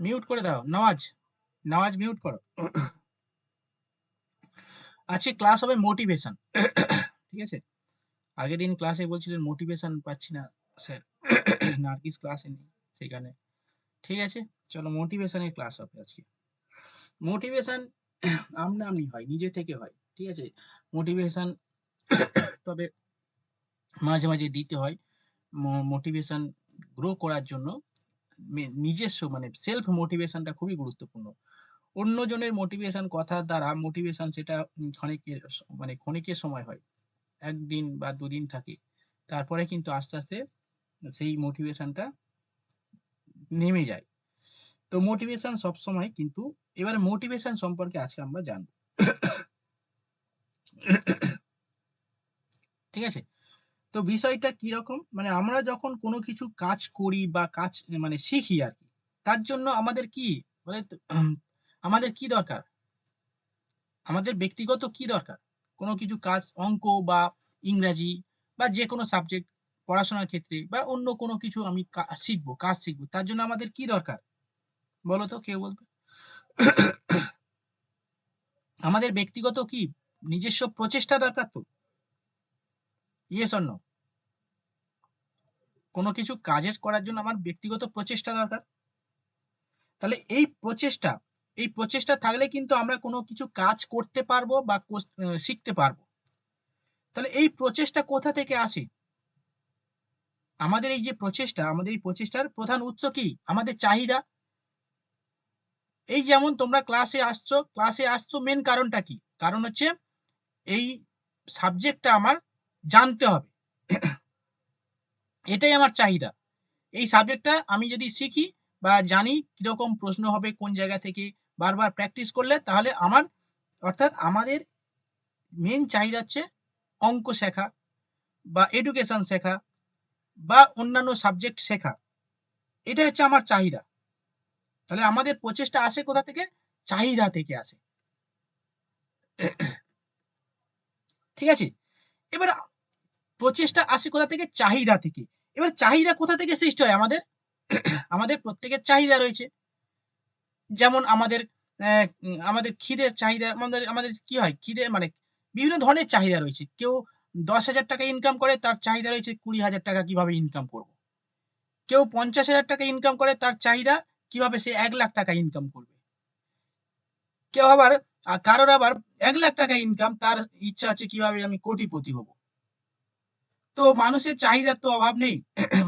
Mute করে দাও, Nawaz, Nawaz mute করো। আজকে ক্লাস হবে মোটিভেশন। ঠিক আছে, আগের দিন ক্লাসে বলছিলেন মোটিভেশন পাচ্ছি না স্যার, নার্গিস ক্লাসে নেই সেখানে। ঠিক আছে, চলো মোটিভেশনের ক্লাস হবে আজকে। মোটিভেশন আমনাআমনি হয়, নিজে থেকে হয়। ঠিক আছে, মোটিভেশন তবে মাঝে মাঝে দিতে হয়। মোটিভেশন গ্রো করার জন্য নিজস্ব মানে সেলফ মোটিভেশনটা খুবই গুরুত্বপূর্ণ। অন্যজনের মোটিভেশন কথার দ্বারা মোটিভেশন সেটা ক্ষণিকের মানে ক্ষণিকের সময় হয়, একদিন বা দুদিন থাকে, তারপরে কিন্তু আস্তে আস্তে সেই মোটিভেশনটা নেমে যায়। তো মোটিভেশন সবসময় কিন্তু, এবারে মোটিভেশন সম্পর্কে আজকে আমরা জানবো। ঠিক আছে, তো বিষয়টা কিরকম, মানে আমরা যখন কোনো কিছু কাজ করি বা কাজ মানে শিখি আর কি, তার জন্য আমাদের কি বলে তো, আমাদের কি দরকার, আমাদের ব্যক্তিগত কি দরকার, কোনো কিছু কাজ, অঙ্ক বা ইংরাজি বা যে কোনো সাবজেক্ট পড়াশোনার ক্ষেত্রে বা অন্য কোনো কিছু আমি শিখবো, কাজ শিখবো, তার জন্য আমাদের কি দরকার বলো তো, কেউ বলবে? আমাদের ব্যক্তিগত কি নিজস্ব প্রচেষ্টা দরকার তো, ইয়েস অর নো? কোনো কিছু কাজের করার জন্য আমার ব্যক্তিগত প্রচেষ্টা দরকার। তাহলে এই প্রচেষ্টা থাকলে কিন্তু আমরা কোনো কিছু কাজ করতে পারবো বা শিখতে পারবো। তাহলে এই প্রচেষ্টা কোথা থেকে আসে? আমাদের এই যে প্রচেষ্টা, আমাদের এই প্রচেষ্টার প্রধান উৎস কি? আমাদের চাহিদা। এই যেমন তোমরা ক্লাসে আসছো মেন কারণটা কি? কারণ হচ্ছে এই সাবজেক্টটা আমার জানতে হবে। এটাই আমার চাহিদা। এই সাবজেক্টটা আমি যদি শিখি বা জানি কিরকম প্রশ্ন হবে কোন জায়গা থেকে, বারবার প্র্যাকটিস করলে তাহলে আমার, অর্থাৎ আমাদের মেন চাহিদা হচ্ছে অঙ্ক শেখা বা এডুকেশন শেখা বা অন্যান্য সাবজেক্ট শেখা। এটা হচ্ছে আমার চাহিদা। তাহলে আমাদের প্রচেষ্টা আসে কোথা থেকে? চাহিদা থেকে আসে। ঠিক আছে, এবার প্রচেষ্টা আসে কোথা থেকে? চাহিদা থেকে। এবার চাহিদা কোথা থেকে সৃষ্টি হয় আমাদের? আমাদের প্রত্যেকের চাহিদা রয়েছে। যেমন আমাদের খিদের চাহিদা, আমাদের আমাদের কি হয়, খিদে মানে বিভিন্ন ধরনের চাহিদা রয়েছে। কেউ 10,000 টাকা ইনকাম করে, তার চাহিদা রয়েছে 20,000 টাকা কিভাবে ইনকাম করব। কেউ 50,000 টাকা ইনকাম করে, তার চাহিদা কিভাবে সে 1,00,000 টাকা ইনকাম করবে। কেউ আবার কারোর আবার 1,00,000 টাকা ইনকাম, তার ইচ্ছা আছে কিভাবে আমি কোটিপতি হব। তো মানুষের চাহিদার তো অভাব নেই।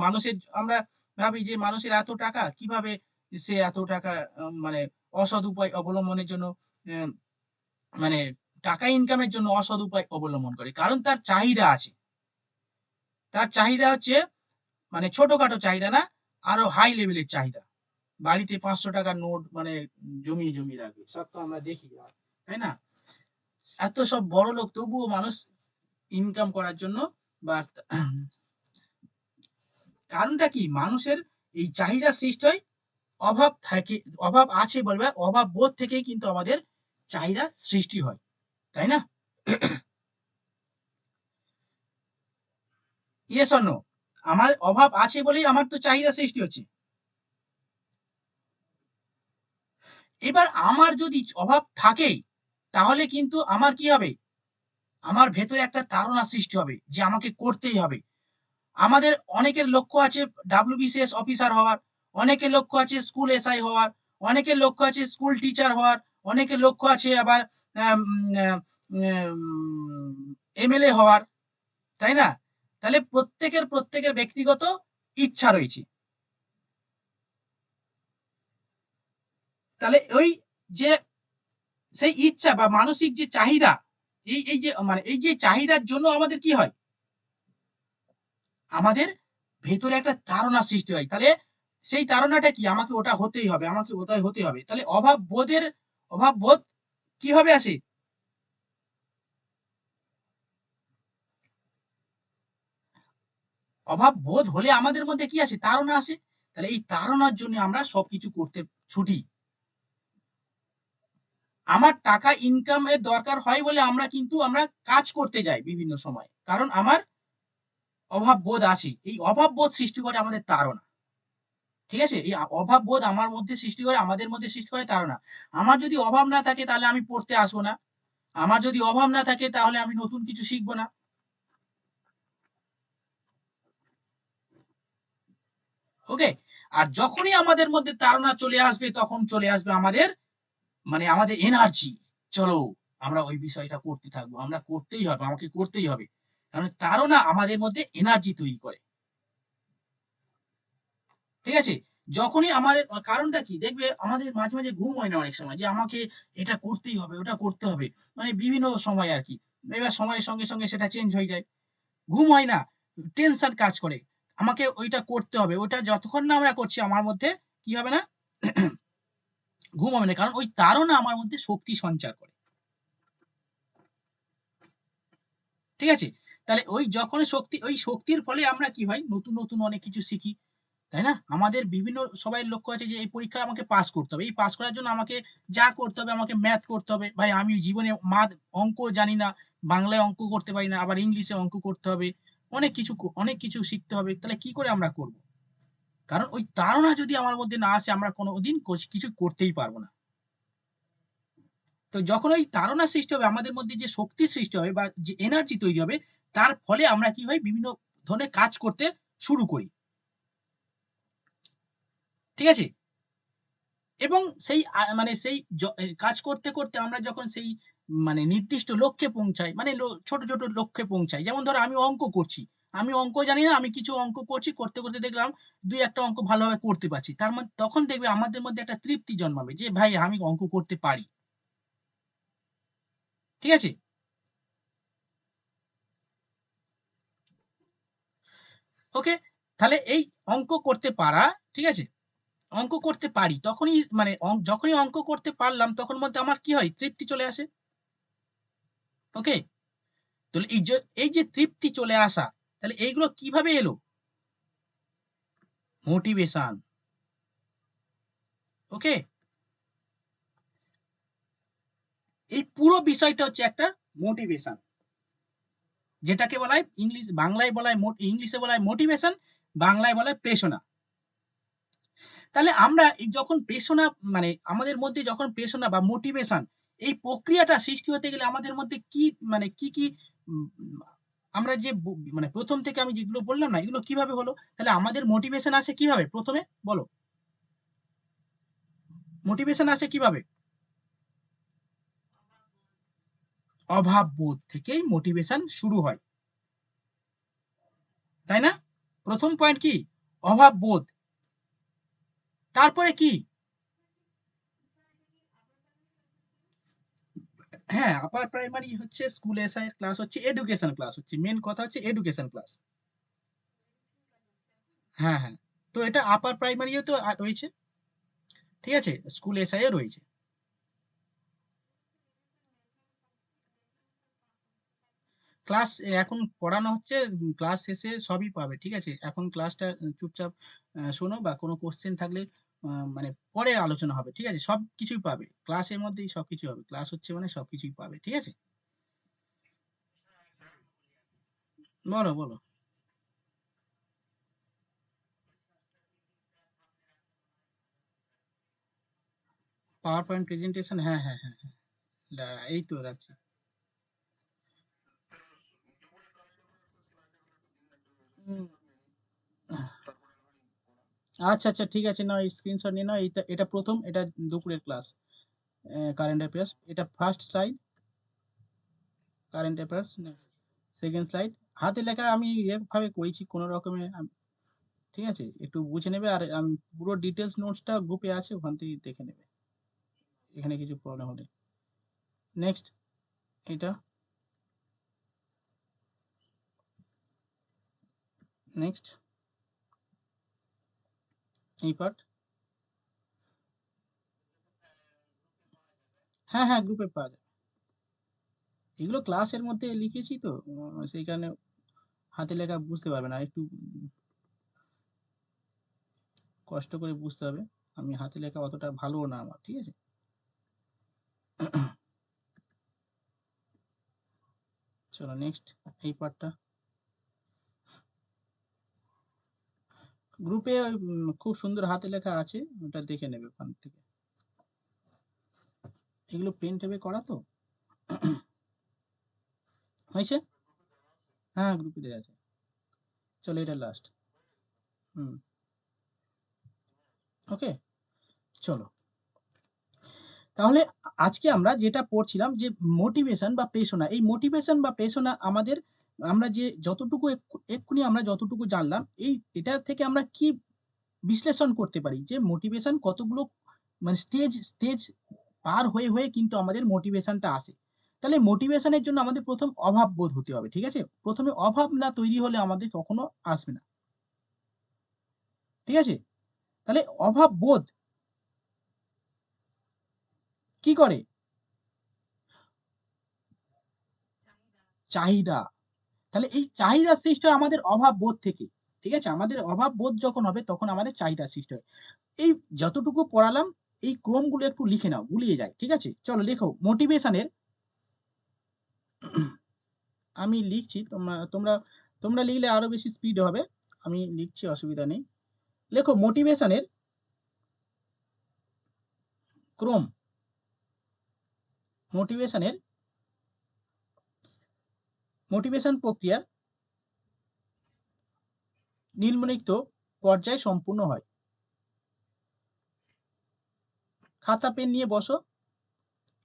মানুষের, আমরা ভাবি যে মানুষের এত টাকা কিভাবে সে এত টাকা মানে অসৎ উপায় অবলম্বনের জন্য আহ, মানে টাকা ইনকামের জন্য অসৎ উপায় অবলম্বন করে, কারণ তার চাহিদা আছে। তার চাহিদা হচ্ছে মানে ছোটখাটো চাহিদা না, আরো হাই লেভেলের চাহিদা। বাড়িতে 500 টাকার নোট মানে জমিয়ে জমিয়ে রাখবে, সব তো আমরা দেখি, তাই না? এত সব বড় লোক, তবুও মানুষ ইনকাম করার জন্য বা কারণটা কি? মানুষের এই চাহিদা সৃষ্টি হয় অভাব থাকে, অভাব আছে বলবে, অভাব বোধ থেকেই কিন্তু আমাদের চাহিদা সৃষ্টি হয়, তাই না? Yes or no? আমার অভাব আছে বলেই আমার তো চাহিদা সৃষ্টি হচ্ছে। এবার আমার যদি অভাব থাকে, তাহলে কিন্তু আমার কি হবে? আমার ভেতরে একটা তাড়না সৃষ্টি হবে যে আমাকে করতেই হবে। আমাদের অনেকের লক্ষ্য আছে ডাব্লিউবিসিএস অফিসার হওয়ার, অনেকের লক্ষ্য আছে স্কুল এসআই হওয়ার, অনেকের লক্ষ্য আছে স্কুল টিচার হওয়ার, অনেকের লক্ষ্য আছে আবার এমএলএ হওয়ার, তাই না? তাহলে প্রত্যেকের ব্যক্তিগত ইচ্ছা রয়েছে। তাহলে ওই যে সেই ইচ্ছা বা মানসিক যে চাহিদা, এই যে মানে এই যে চাহিদার জন্য আমাদের কি হয়? আমাদের ভেতরে একটা তাড়না সৃষ্টি হয়। তাহলে সেই তাড়নাটা কি? আমাকে ওটা হতেই হবে, আমাকে ওটাই হতে হবে। তাহলে অভাব বোধ কিভাবে আসে? অভাব বোধ হলে আমাদের মধ্যে কি আসে? তাড়না আসে। তাহলে এই তাড়নার জন্য আমরা সবকিছু করতে ছুটি। আমার টাকা ইনকাম এর দরকার হয় বলে আমরা কাজ করতে যাই বিভিন্ন সময়, কারণ আমার অভাব বোধ আছে। এই অভাব বোধ সৃষ্টি করে আমাদের তাড়না। ঠিক আছে, এই অভাব বোধ আমার মধ্যে সৃষ্টি করে, আমাদের মধ্যে সৃষ্টি করে তারা না। আমার যদি অভাব না থাকে তাহলে আমি পড়তে আসবো না, আমার যদি অভাব না থাকে তাহলে আমি নতুন কিছু শিখবো না। ওকে, আর যখনই আমাদের মধ্যে তাড়না চলে আসবে তখন চলে আসবে আমাদের মানে আমাদের এনার্জি, চলো আমরা ওই বিষয়টা করতে থাকবো, আমরা করতেই হবে, আমাকে করতেই হবে, কারণ তাড়না আমাদের মধ্যে এনার্জি তৈরি করে। ঠিক আছে, যখনই আমাদের কারণটা কি দেখবে আমাদের মাঝে মাঝে ঘুম হয় না অনেক সময়, যে আমাকে এটা করতেই হবে, ওটা করতে হবে, মানে বিভিন্ন সময় আর কি। এবার সময়ের সঙ্গে সঙ্গে সেটা চেঞ্জ হয়ে যায়, ঘুম হয় না, টেনশন কাজ করে, আমাকে ওইটা করতে হবে, ওটা যতক্ষণ না আমরা করছি আমার মধ্যে কি হবে না, ঘুম হবে না, কারণ ওই তাড়না আমার মধ্যে শক্তি সঞ্চার করে। ঠিক আছে, তাহলে ওই যখন শক্তি, ওই শক্তির ফলে আমরা কি হয় নতুন নতুন অনেক কিছু শিখি, তাই না? আমাদের বিভিন্ন সবাই লক্ষ্য আছে যে এই পরীক্ষায় আমাকে পাস করতে হবে, এই পাস করার জন্য আমাকে যা করতে হবে, আমাকে ম্যাথ করতে হবে, ভাই আমি জীবনে অঙ্ক জানি না, বাংলায় অঙ্ক করতে পারি না, আবার ইংলিশে অঙ্ক করতে হবে, অনেক কিছু শিখতে হবে, তাহলে কি করে আমরা করব? কারণ ওই তাড়না যদি আমার মধ্যে না আসে আমরা কোনোদিন কিছু করতেই পারবো না। তো যখন ওই তাড়না সৃষ্টি হবে আমাদের মধ্যে, যে শক্তি সৃষ্টি হবে বা যে এনার্জি তৈরি হবে, তার ফলে আমরা কি হয় বিভিন্ন ধরনের কাজ করতে শুরু করি। ঠিক আছে, এবং সেই মানে সেই কাজ করতে করতে আমরা যখন সেই মানে নির্দিষ্ট লক্ষ্যে পৌঁছাই, মানে ছোট ছোট লক্ষ্যে পৌঁছাই, যেমন ধরো আমি অঙ্ক করছি, আমি অঙ্ক জানি না, আমি কিছু অঙ্ক করছি, করতে করতে দেখলাম দুই একটা অঙ্ক ভালোভাবে করতে পারছি, তার মধ্যে তখন দেখবে আমাদের মধ্যে একটা তৃপ্তি জন্মাবে যে ভাই আমি অঙ্ক করতে পারি। ঠিক আছে, ওকে, তাহলে এই অঙ্ক করতে পারা, ঠিক আছে, অঙ্ক করতে পারি তখনই মানে যখনই অঙ্ক করতে পারলাম তখন মধ্যে আমার কি হয়, তৃপ্তি চলে আসে। ওকে, তাহলে এই যে তৃপ্তি চলে আসা, তাহলে এইগুলো কিভাবে এলো? মোটিভেশন। ওকে, এই পুরো বিষয়টা হচ্ছে একটা মোটিভেশন, যেটাকে বলা হয় বাংলায় বলা হয় ইংলিশে বলা হয় মোটিভেশন, বাংলায় বলা হয় প্রেরণা। তাহলে আমরা এই যখন প্রেরণা মানে আমাদের মধ্যে যখন প্রেরণা বা মোটিভেশন, এই প্রক্রিয়াটা সৃষ্টি হতে গেলে আমাদের মধ্যে কি মানে কি উম, আমরা যে মানে প্রথম থেকে আমি যেগুলো বললাম না, এগুলো কিভাবে হলো? তাহলে আমাদের মোটিভেশন আসে কিভাবে প্রথমে বলো, মোটিভেশন আসে কিভাবে? অভাব বোধ থেকেই মোটিভেশন শুরু হয়, তাই না? প্রথম পয়েন্ট কি? অভাব বোধ। তারপরে কি? হ্যাঁ, আপার প্রাইমারি হচ্ছে স্কুল এসআই ক্লাস, হচ্ছে এডুকেশন ক্লাস, হচ্ছে মেন কথা হচ্ছে এডুকেশন ক্লাস। হ্যাঁ হ্যাঁ, তো এটা আপার প্রাইমারিও তো রয়েছে, ঠিক আছে, স্কুল এসআই এ রয়েছে। ক্লাস এখন পড়ানো হচ্ছে, ক্লাস শেষে সবই পাবে, ঠিক আছে, এখন ক্লাসটা চুপচাপ শোনো, বা কোনো কোশ্চেন থাকলে মানে পরে আলোচনা হবে, ঠিক আছে, সব কিছুই পাবে ক্লাসের মধ্যেই, সব কিছুই হবে, ক্লাস হচ্ছে মানে সব কিছুই পাবে, ঠিক আছে। বলো বলো। পাওয়ার পয়েন্ট প্রেজেন্টেশন, হ্যাঁ হ্যাঁ হ্যাঁ হ্যাঁ, এই তো রাখছি। হুম, আচ্ছা আচ্ছা, ঠিক আছে, নাও স্ক্রিনশট নিয়ে নাও, এটা প্রথম, এটা দুপুরের ক্লাস, কারেন্ট অ্যাফেয়ার্স, এটা first slide, current affairs, second slide, হাতে লেখা আমি এভাবে করেছি কোনো রকমে, ঠিক আছে, একটু বুঝে নেবে, আর আমি পুরো ডিটেলস নোটসটা গ্রুপে আছে, ওখান থেকে দেখে নেবে এখানে কিছু প্রবলেম হলে। নেক্সট, এটা, নেক্সট, এই পার্ট, হ্যাঁ হ্যাঁ গ্রুপে পাওয়া যায়, এগুলো ক্লাসের মধ্যে লিখেছি তো, সেই কারণে হাতে লেখা বুঝতে পারবে না, একটু কষ্ট করে বুঝতে হবে, আমি হাতে লেখা অতটা ভালো না আমার, ঠিক আছে। চলো নেক্সট, এই পার্টটা, গ্রুপে খুব সুন্দর হাতে লেখা আছে, ওটা দেখে নেবে ওখান থেকে। এগুলো পেন টেপে করা তো। হয়েছে? হ্যাঁ, গ্রুপে দেওয়া আছে। চলো এটা লাস্ট। হুম, ওকে, চলো। তাহলে আজকে আমরা যেটা পড়ছিলাম যে মোটিভেশন বা প্রেরণা, এই মোটিভেশন বা প্রেরণা আমাদের, আমরা যে যতটুকু এক্ষুনি আমরা যতটুকু জানলাম, এই এটার থেকে আমরা কি বিশ্লেষণ করতে পারি যে মোটিভেশন কতগুলো মানে স্টেজ স্টেজ পার হয়ে হয়ে কিন্তু আমাদের মোটিভেশনটা আসে। তাহলে মোটিভেশনের জন্য আমাদের প্রথম অভাব বোধ হতে হবে, ঠিক আছে? প্রথমে অভাব না তৈরি হলে আমাদের কখনো আসবে না, ঠিক আছে? তাহলে অভাব বোধ কি করে? চাহিদা। তাহলে এই চাহিদা সৃষ্টি হয় আমাদের অভাব বোধ থেকে, ঠিক আছে? আমাদের অভাব বোধ যখন হবে তখন আমাদের চাহিদা সৃষ্টি হয়। এই যতটুকু পড়ালাম এই ক্রমগুলো একটু লিখে নাও, গুলিয়ে যায়, ঠিক আছে? চলো লেখো মোটিভেশনের। আমি লিখছি, তোমরা তোমরা তোমরা লিখলে আরো বেশি স্পিড হবে। আমি লিখছি, অসুবিধা নেই। লেখো মোটিভেশনের ক্রম। মোটিভেশনের মোটিভেশন প্রক্রিয়ার নিম্নলিখিত পর্যায় সম্পূর্ণ হয়। খাতা পেন নিয়ে বসো।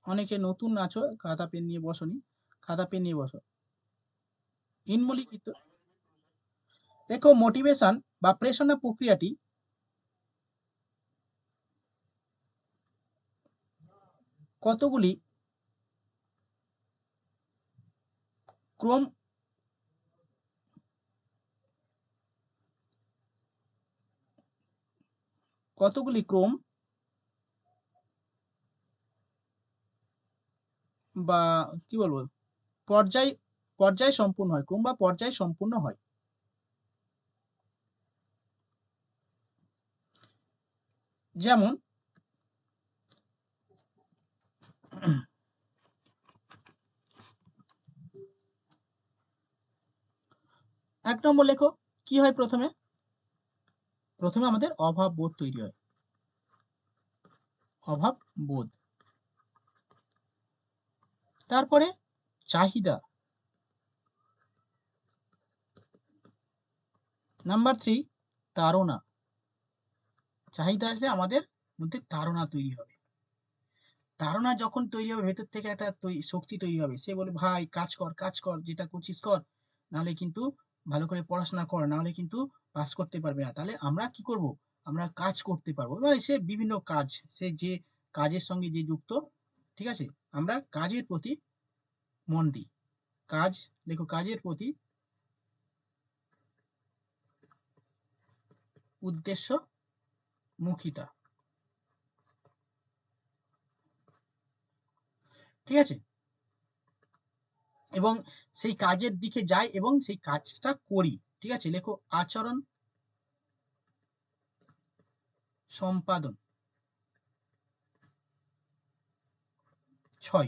অনেকে নতুন আছো, খাতা পেন নিয়ে বসোনি, খাতা পেন নিয়ে বসো। নিম্নলিখিত দেখো মোটিভেশন বা প্রেরণা প্রক্রিয়াটি কতগুলি ক্রম কতগুলি ক্রম বা কি বলবো পর্যায় পর্যায় সম্পূর্ণ হয়, ক্রম বা পর্যায় সম্পূর্ণ হয়। যেমন ১ নম্বর লেখো, কি হয় প্রথমে? প্রথমে আমাদের অভাব বোধ তৈরি হয়, অভাব বোধ। তারপরে চাহিদা। নাম্বার ৩ তাড়না। চাহিদা আসলে আমাদের মধ্যে তাড়না তৈরি হবে। তাড়না যখন তৈরি হবে ভেতর থেকে একটা শক্তি তৈরি হবে, সে বলে ভাই কাজ কর কাজ কর, যেটা করছিস কর, নাহলে কিন্তু ভালো করে পড়াশোনা কর, নাহলে কিন্তু পাস করতে পারবে না। তাহলে আমরা কি করব? আমরা কাজ করতে পারবো, মানে সে বিভিন্ন কাজ, সে যে কাজের সঙ্গে যে যুক্ত, ঠিক আছে? আমরা কাজের প্রতি মন দিই। কাজ, দেখো কাজের প্রতি উদ্দেশ্য মুখিতা, ঠিক আছে? এবং সেই কাজের দিকে যাই এবং সেই কাজটা করি, ঠিক আছে? লেখো আচরণ সম্পাদন। ৬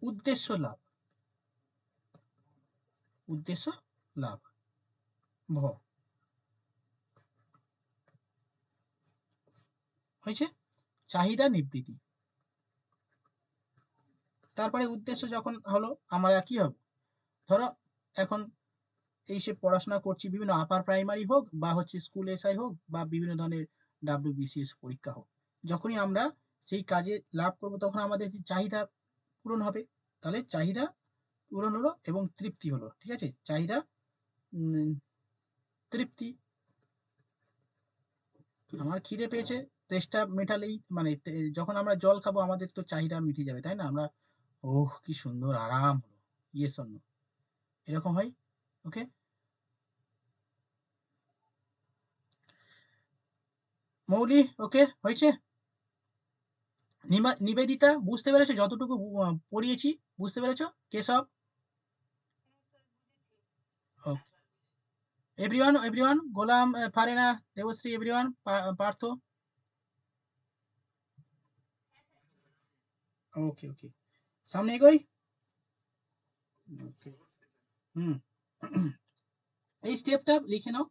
উদ্দেশ্য লাভ। উদ্দেশ্য লাভ। ভ হয়েছে? চাহিদা নিবৃত্তি। তারপরে উদ্দেশ্য যখন হলো, আমরা কি হবে? ধরো এখন এই সে পড়াশোনা করছি, বিভিন্ন আপার প্রাইমারি হোক বা হচ্ছে স্কুল এসআই হোক বা বিভিন্ন ধরনের ডাব্লিউবিসিএস পরীক্ষা হোক, যখনই আমরা সেই কাজে লাভ করব তখন আমাদের যে চাহিদা পূরণ হবে। তাহলে চাহিদা পূরণ হলো এবং তৃপ্তি হলো, ঠিক আছে? চাহিদা তৃপ্তি। আমার খিদে পেয়েছে, তেষ্টা মেটালেই মানে যখন আমরা জল খাবো আমাদের তো চাহিদা মিটে যাবে, তাই না? আমরা ওহ কি সুন্দর আরাম হলো, ইয়েস অর নো, এরকম হয়। ওকে, মৌলি ওকে হয়েছে? নিবেদিতা বুঝতে পেরেছো? যতটুকু পড়িয়েছি বুঝতে পেরেছো? কেশব, এভরিওয়ান এভরিওয়ান, গোলাম, ফারেনা, দেবশ্রী, এভরিওয়ান, পার্থ। ওকে ওকে, সামনে এগোই। ওকে, হুম। এই স্টেপটা লিখে নাও।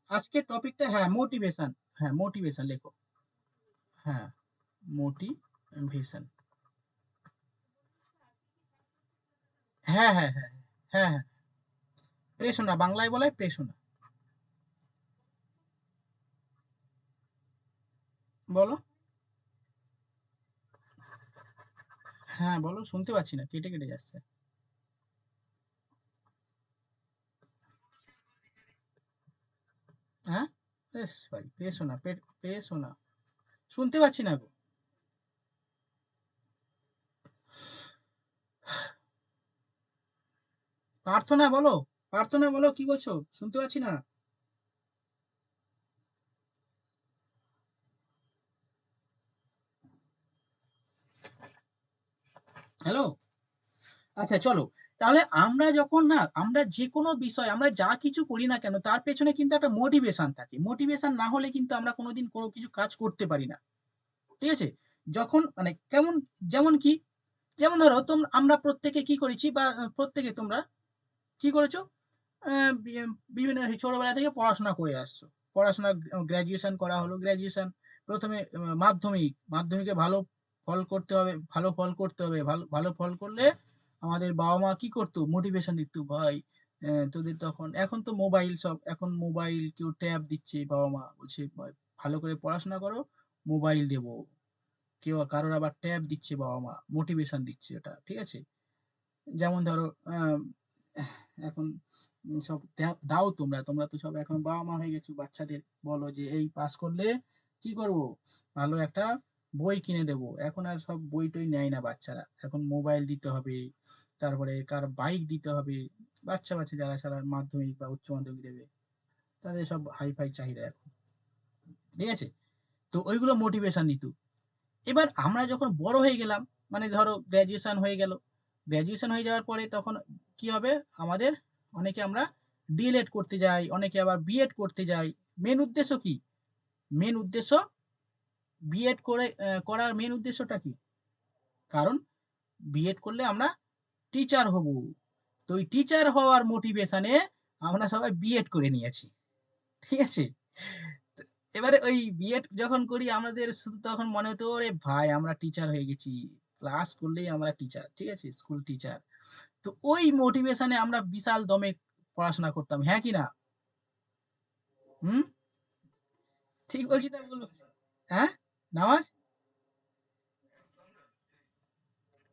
আজকের টপিকটা, হ্যাঁ, মোটিভেশন। হ্যাঁ, মোটিভেশন লেখো। হ্যাঁ, মোটিভেশন। হ্যাঁ, হ্যাঁ, হ্যাঁ, হ্যাঁ, হ্যাঁ, প্রেষণা, বাংলায় বলে প্রেষণা। বলো। হ্যাঁ, বলো, শুনতে পাচ্ছি না, কেটে কেটে যাচ্ছে। হ্যাঁ, বেশ ভাই, প্রেষণা, প্রেষণা, শুনতে পাচ্ছি না গো। প্রার্থনা বলো, প্রার্থনা বলো, কি বলছো? শুনতে পাচ্ছি না। হ্যালো। আচ্ছা, চলো। তাহলে আমরা যখন না, আমরা যে কোনো বিষয়, আমরা যা কিছু করি না কেন, তার পেছনে কিন্তু একটা মোটিভেশন থাকে। মোটিভেশন না হলে কিন্তু আমরা কোনোদিন কোনো কিছু কাজ করতে পারি না। ঠিক আছে? যখন মানে কেমন, যেমন কি, যেমন ধরো আমরা প্রত্যেকে কি করেছি, বা প্রত্যেকে তোমরা কি করেছো? বিভিন্ন ছোটবেলা থেকে পড়াশোনা করে আসছো। পড়াশোনা, গ্র্যাজুয়েশন করা হলো। গ্র্যাজুয়েশন প্রথমে মাধ্যমিকে ভালো ফল করতে হবে, ভালো ফল করতে হবে। ভালো ভালো ফল করলে আমাদের বাবা মা কি করতো? মোটিভেশন দিত, ভাই তোদের তখন, এখন তো মোবাইল সব, এখন মোবাইল, কেউ ট্যাব দিচ্ছে, বাবা মা বলছে ভালো করে পড়াশোনা করো, মোবাইল দেবো। কেউ কারোর আবার ট্যাব দিচ্ছে, বাবা মা মোটিভেশন দিচ্ছে, ওটা ঠিক আছে। যেমন ধরো এখন সব দাও, তোমরা তোমরা তো সব এখন বাবা মা হয়ে গেছো, বাচ্চাদের বলো যে এই পাস করলে কি করব, ভালো একটা বই কিনে দেব। এখন আর সব বই টই নেয় না বাচ্চারা, এখন মোবাইল দিতে হবে, তারপরে কার বাইক দিতে হবে। বাচ্চা বাচ্চা যারা সারা মাধ্যমিক বা উচ্চ মাধ্যমিক দেবে, তাদের সব হাই ফাই চাহিদা এখন, ঠিক আছে। তো ওইগুলো মোটিভেশন নিত। এবার আমরা যখন বড় হয়ে গেলাম, মানে ধরো গ্র্যাজুয়েশন হয়ে গেল, গ্র্যাজুয়েশন হয়ে যাওয়ার পরে তখন কি হবে আমাদের? অনেকে আমরা ডিএলএড করতে যাই, অনেকে আবার বিএড করতে যাই। মেন উদ্দেশ্য কি? মেন উদ্দেশ্য, বিএড করে করার মেন উদ্দেশ্যটা কি? কারণ বিএড করলে আমরা টিচার হব। তো ওই টিচার হওয়ার মোটিভেশনে আমরা সবাই বিএড করে নিয়েছি, ঠিক আছে। তো এবারে ওই বিএড যখন করি, আমাদের শুধু তখন মনে হতো, ওরে ভাই আমরা টিচার হয়ে গেছি, ক্লাস করলেই আমরা টিচার, ঠিক আছে, স্কুল টিচার। তো ওই মোটিভেশনে আমরা বিশাল দমে পড়াশোনা করতাম, হ্যাঁ কি না? হুম, ঠিক বলছি না বলবো? হ্যাঁ, নামাজ,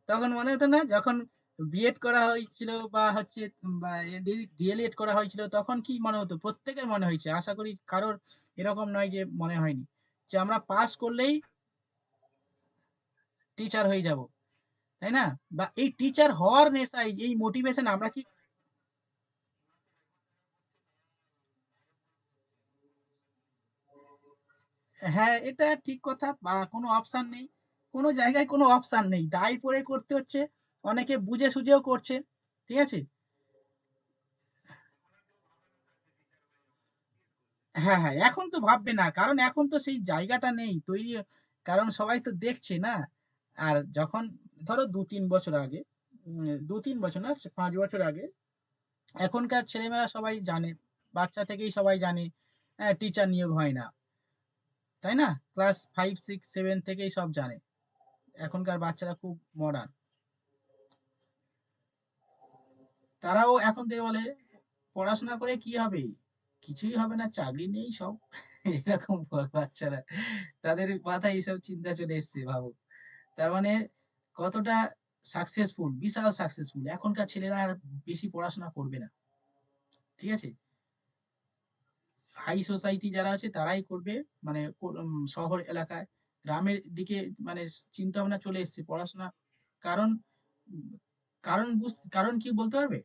তখন মনে হতো না যখন বিএড করা হয়েছিল, বা হচ্ছে, বা ডিএলএড করা হয়েছিল, তখন কি মনে হতো? প্রত্যেকের মনে হয়েছে, আশা করি কারোর এরকম নয় যে মনে হয়নি, যে আমরা পাস করলেই টিচার হয়ে যাব, তাই না? বা এই টিচার হওয়ার নেশায়, এই মোটিভেশন আমরা কি, হ্যাঁ, এটা ঠিক কথা, বা কোনো অপশন নেই, কোনো জায়গায় কোনো অপশন নেই, দায় পড়ে করতে হচ্ছে। অনেকে বুঝে সুঝেও করছে, ঠিক আছে। হ্যাঁ, হ্যাঁ, এখন তো ভাববে না, কারণ এখন তো সেই জায়গাটা নেই তৈরি, কারণ সবাই তো দেখছে না। আর যখন ধরো 2-3 বছর আগে, 2-3 বছর না, 5 বছর আগে, এখনকার ছেলেমেয়েরা সবাই জানে, বাচ্চা থেকেই সবাই জানে টিচার নিয়োগ হয় না, তাই না? ক্লাস 5, 6, 7 থেকেই সব জানে। এখনকার বাচ্চারা খুব মডার্ন, তারাও এখন থেকে বলে পড়াশোনা করে কি হবে, কিছুই হবে না, চাকরি নেই সব। এরকম বলে বাচ্চারা, তাদের মাথায় এইসব চিন্তা চলে এসছে, ভাবো। তার মানে কতটা সাকসেসফুল, বিশাল সাকসেসফুল, এখনকার ছেলেরা আর বেশি পড়াশোনা করবে না, ঠিক আছে। হাই সোসাইটি যারা আছে তারাই করবে, মানে শহর এলাকায়, গ্রামের দিকে মানে চিন্তা ভাবনা চলে এসছে পড়াশোনা। কারণ, কারণ কারণ কি বলতে পারবে?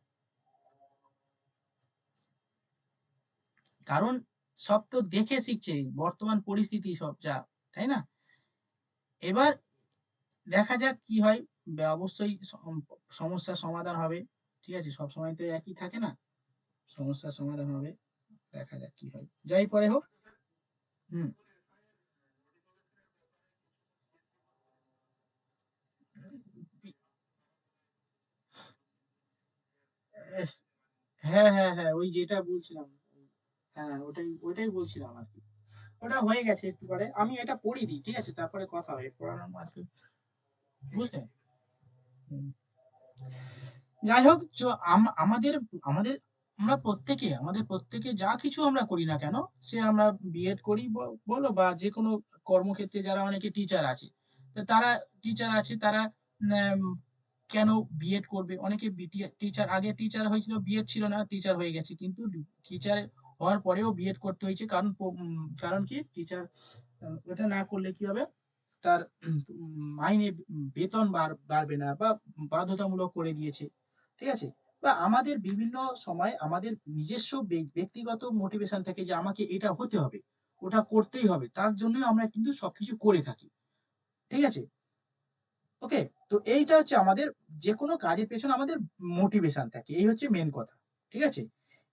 কারণ সব তো দেখে শিখছে, বর্তমান পরিস্থিতি সব যা, তাই না? এবার দেখা যাক কি হয়। অবশ্যই সমস্যার সমাধান হবে, ঠিক আছে, সব সময় তো একই থাকে না, সমস্যার সমাধান হবে। দেখা যাক কি হয়, যাই পরে হোক। হুম। হ্যাঁ হ্যাঁ হ্যাঁ, ওই যেটা বলছিলাম। হ্যাঁ, ওটাই ওইটাই বলছিলাম আর কি। ওটা হয়ে গেছে একটু পরে, আমি এটা পড়িয়ে দিই, ঠিক আছে, তারপরে কথা হবে পড়ানোর মাঝে, বুঝলে? হুম। যাই হোক, আমাদের আমাদের আমাদের প্রত্যেকে যা কিছু আমরা করি না কেন, সে আমরা বিএড করি বলো, বা যে কোনো কর্মক্ষেত্রে যারা অনেকে টিচার আছে, তো তারা টিচার আছে, তারা উম, কেন বিএড করবে? অনেকে টিচার, আগে টিচার হয়েছিল, বিএড ছিল না, টিচার হয়ে গেছে, কিন্তু টিচার হওয়ার পরেও বিএড করতে হয়েছে, কারণ কারণ কি, টিচার ওটা না করলে কি হবে, তার মাইনে বেতন বাড়বে না, বা বাধ্যতামূলক করে দিয়েছে, ঠিক আছে? বা আমাদের বিভিন্ন সময় আমাদের নিজস্ব ব্যক্তিগত মোটিভেশন থাকে যে আমাকে এটা হতে হবে, ওটা করতেই হবে, তার জন্যই আমরা কিন্তু সবকিছু করে থাকি, ঠিক আছে? ওকে। তো এইটা হচ্ছে আমাদের, যে কোনো কাজের পেছনে আমাদের মোটিভেশন থাকে, এই হচ্ছে মেন কথা, ঠিক আছে?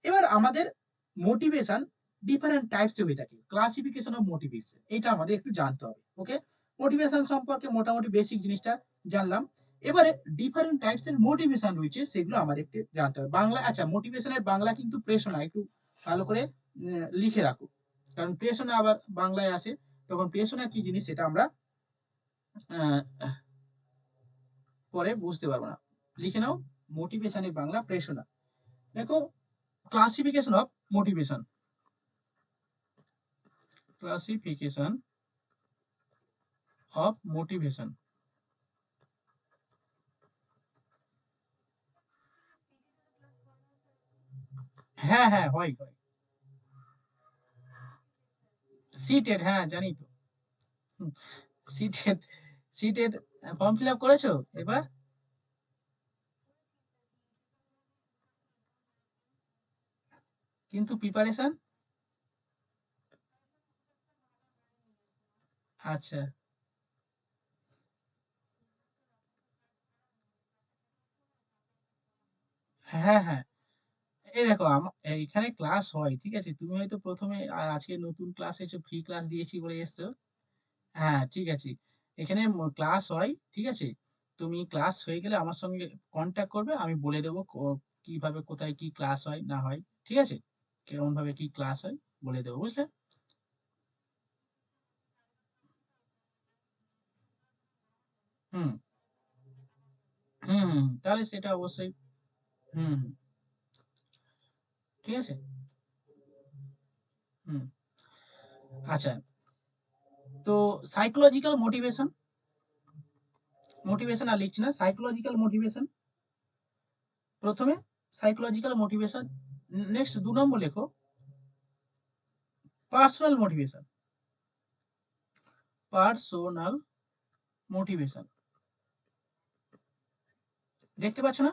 এবার আমাদের মোটিভেশন ডিফারেন্ট টাইপস হয়ে থাকে, ক্লাসিফিকেশন অফ মোটিভেশন, এটা আমাদের একটু জানতে হবে। ওকে, মোটিভেশন সম্পর্কে মোটামুটি বেসিক জিনিসটা জানলাম। এবারে ডিফারেন্ট টাইপস এর মোটিভেশন রয়েছে, সেগুলো আমাদের একটু জানতে হবে। বাংলা, আচ্ছা, মোটিভেশনের বাংলা কিন্তু প্রেরণা, একটু ভালো করে লিখে রাখো, কারণ প্রেরণা আবার বাংলায় আসে, তখন প্রেরণা কি জিনিস সেটা আমরা আহ, পরে বুঝতে পারবো না। লিখে নাও, মোটিভেশনের বাংলা প্রেরণা। দেখো, classification of motivation, classification of motivation. হ্যাঁ হ্যাঁ, হয় হয়। সিটেড, হ্যাঁ জানি তো। Seated, seated form fill up করেছো এবার? কিন্তু প্রিপারেশন? আচ্ছা। হ্যাঁ হ্যাঁ, এই দেখো, এইখানে ক্লাস হয়, ঠিক আছে, তুমি হয়তো প্রথমে আজকে নতুন ক্লাস এসেছো, ফ্রি ক্লাস দিয়েছি বলে এসছো। হ্যাঁ ঠিক আছে, এখানে ক্লাস হয়, ঠিক আছে, তুমি ক্লাস হয়ে গেলে আমার সঙ্গে কন্ট্যাক্ট করবে, আমি বলে দেবো কিভাবে কোথায় কি ক্লাস হয় না হয়, ঠিক আছে, কেমন ভাবে কি ক্লাস হয় বলে দেবো, বুঝলে? হুম হুম হুম, তাহলে সেটা অবশ্যই। হুম হুম, ঠিক আছে। হুম। আচ্ছা, তো সাইকোলজিক্যাল মোটিভেশন, মোটিভেশন আর লিখছি না, সাইকোলজিক্যাল মোটিভেশন প্রথমে, সাইকোলজিক্যাল মোটিভেশন। নেক্সট 2 নম্বর লেখো, পার্সোনাল মোটিভেশন, পার্সোনাল মোটিভেশন। দেখতে পাচ্ছ না?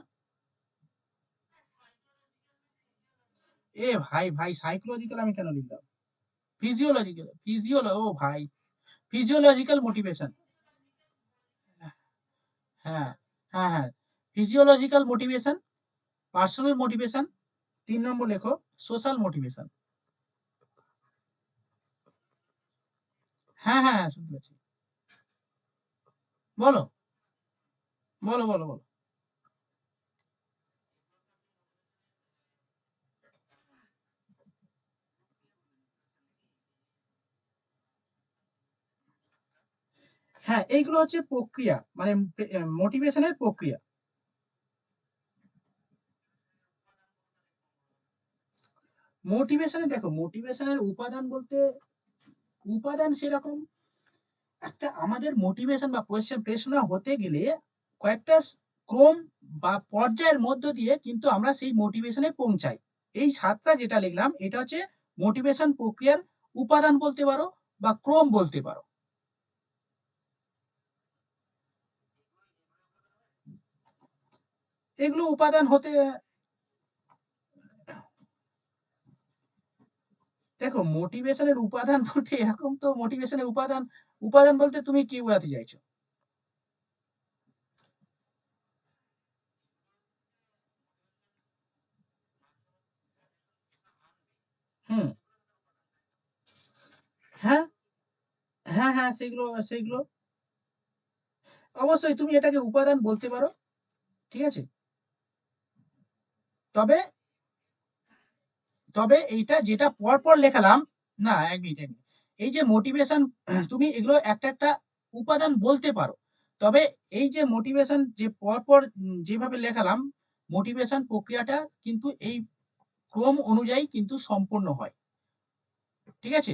এ ভাই ভাই, সাইকোলজিক্যাল আমি কেন লিখলাম? ফিজিওলজিক্যাল, ও ভাই, ফিজিওলজিক্যাল মোটিভেশন। হ্যাঁ হ্যাঁ হ্যাঁ, ফিজিওলজিক্যাল মোটিভেশন, পার্সোনাল মোটিভেশন। 3 নম্বর লেখো, সোশ্যাল মোটিভেশন। হ্যাঁ হ্যাঁ হ্যাঁ, শুনতে পাচ্ছি। বলো বলো বলো বলো। হ্যাঁ, এইগুলো হচ্ছে প্রক্রিয়া, মানে মোটিভেশনের প্রক্রিয়া। মোটিভেশনে দেখো, মোটিভেশনের উপাদান বলতে, উপাদান সেরকম একটা, আমাদের মোটিভেশন বা প্রেরণা হতে গেলে কয়েকটা ক্রম বা পর্যায়ের মধ্য দিয়ে কিন্তু আমরা সেই মোটিভেশনে পৌঁছাই। এই 7টা যেটা লিখলাম, এটা হচ্ছে মোটিভেশন প্রক্রিয়ার উপাদান বলতে পারো, বা ক্রম বলতে পারো। এগুলো উপাদান হতে, দেখো, মোটিভেশনের উপাদান বলতে এরকম তো, মোটিভেশনের উপাদান, উপাদান বলতে তুমি কি বোঝাতে চাইছো? হুম। হ্যাঁ হ্যাঁ হ্যাঁ, সেগুলো সেগুলো অবশ্যই তুমি এটাকে উপাদান বলতে পারো, ঠিক আছে। তবে তবে এইটা যেটা পর লেখালাম, না এক মিনিট এক মিনিট, এই যে মোটিভেশন, তুমি এগুলো একটা একটা উপাদান বলতে পারো, তবে এই যে মোটিভেশন যে পর যেভাবে লেখালাম, মোটিভেশন প্রক্রিয়াটা কিন্তু এই ক্রম অনুযায়ী কিন্তু সম্পূর্ণ হয়। ঠিক আছে?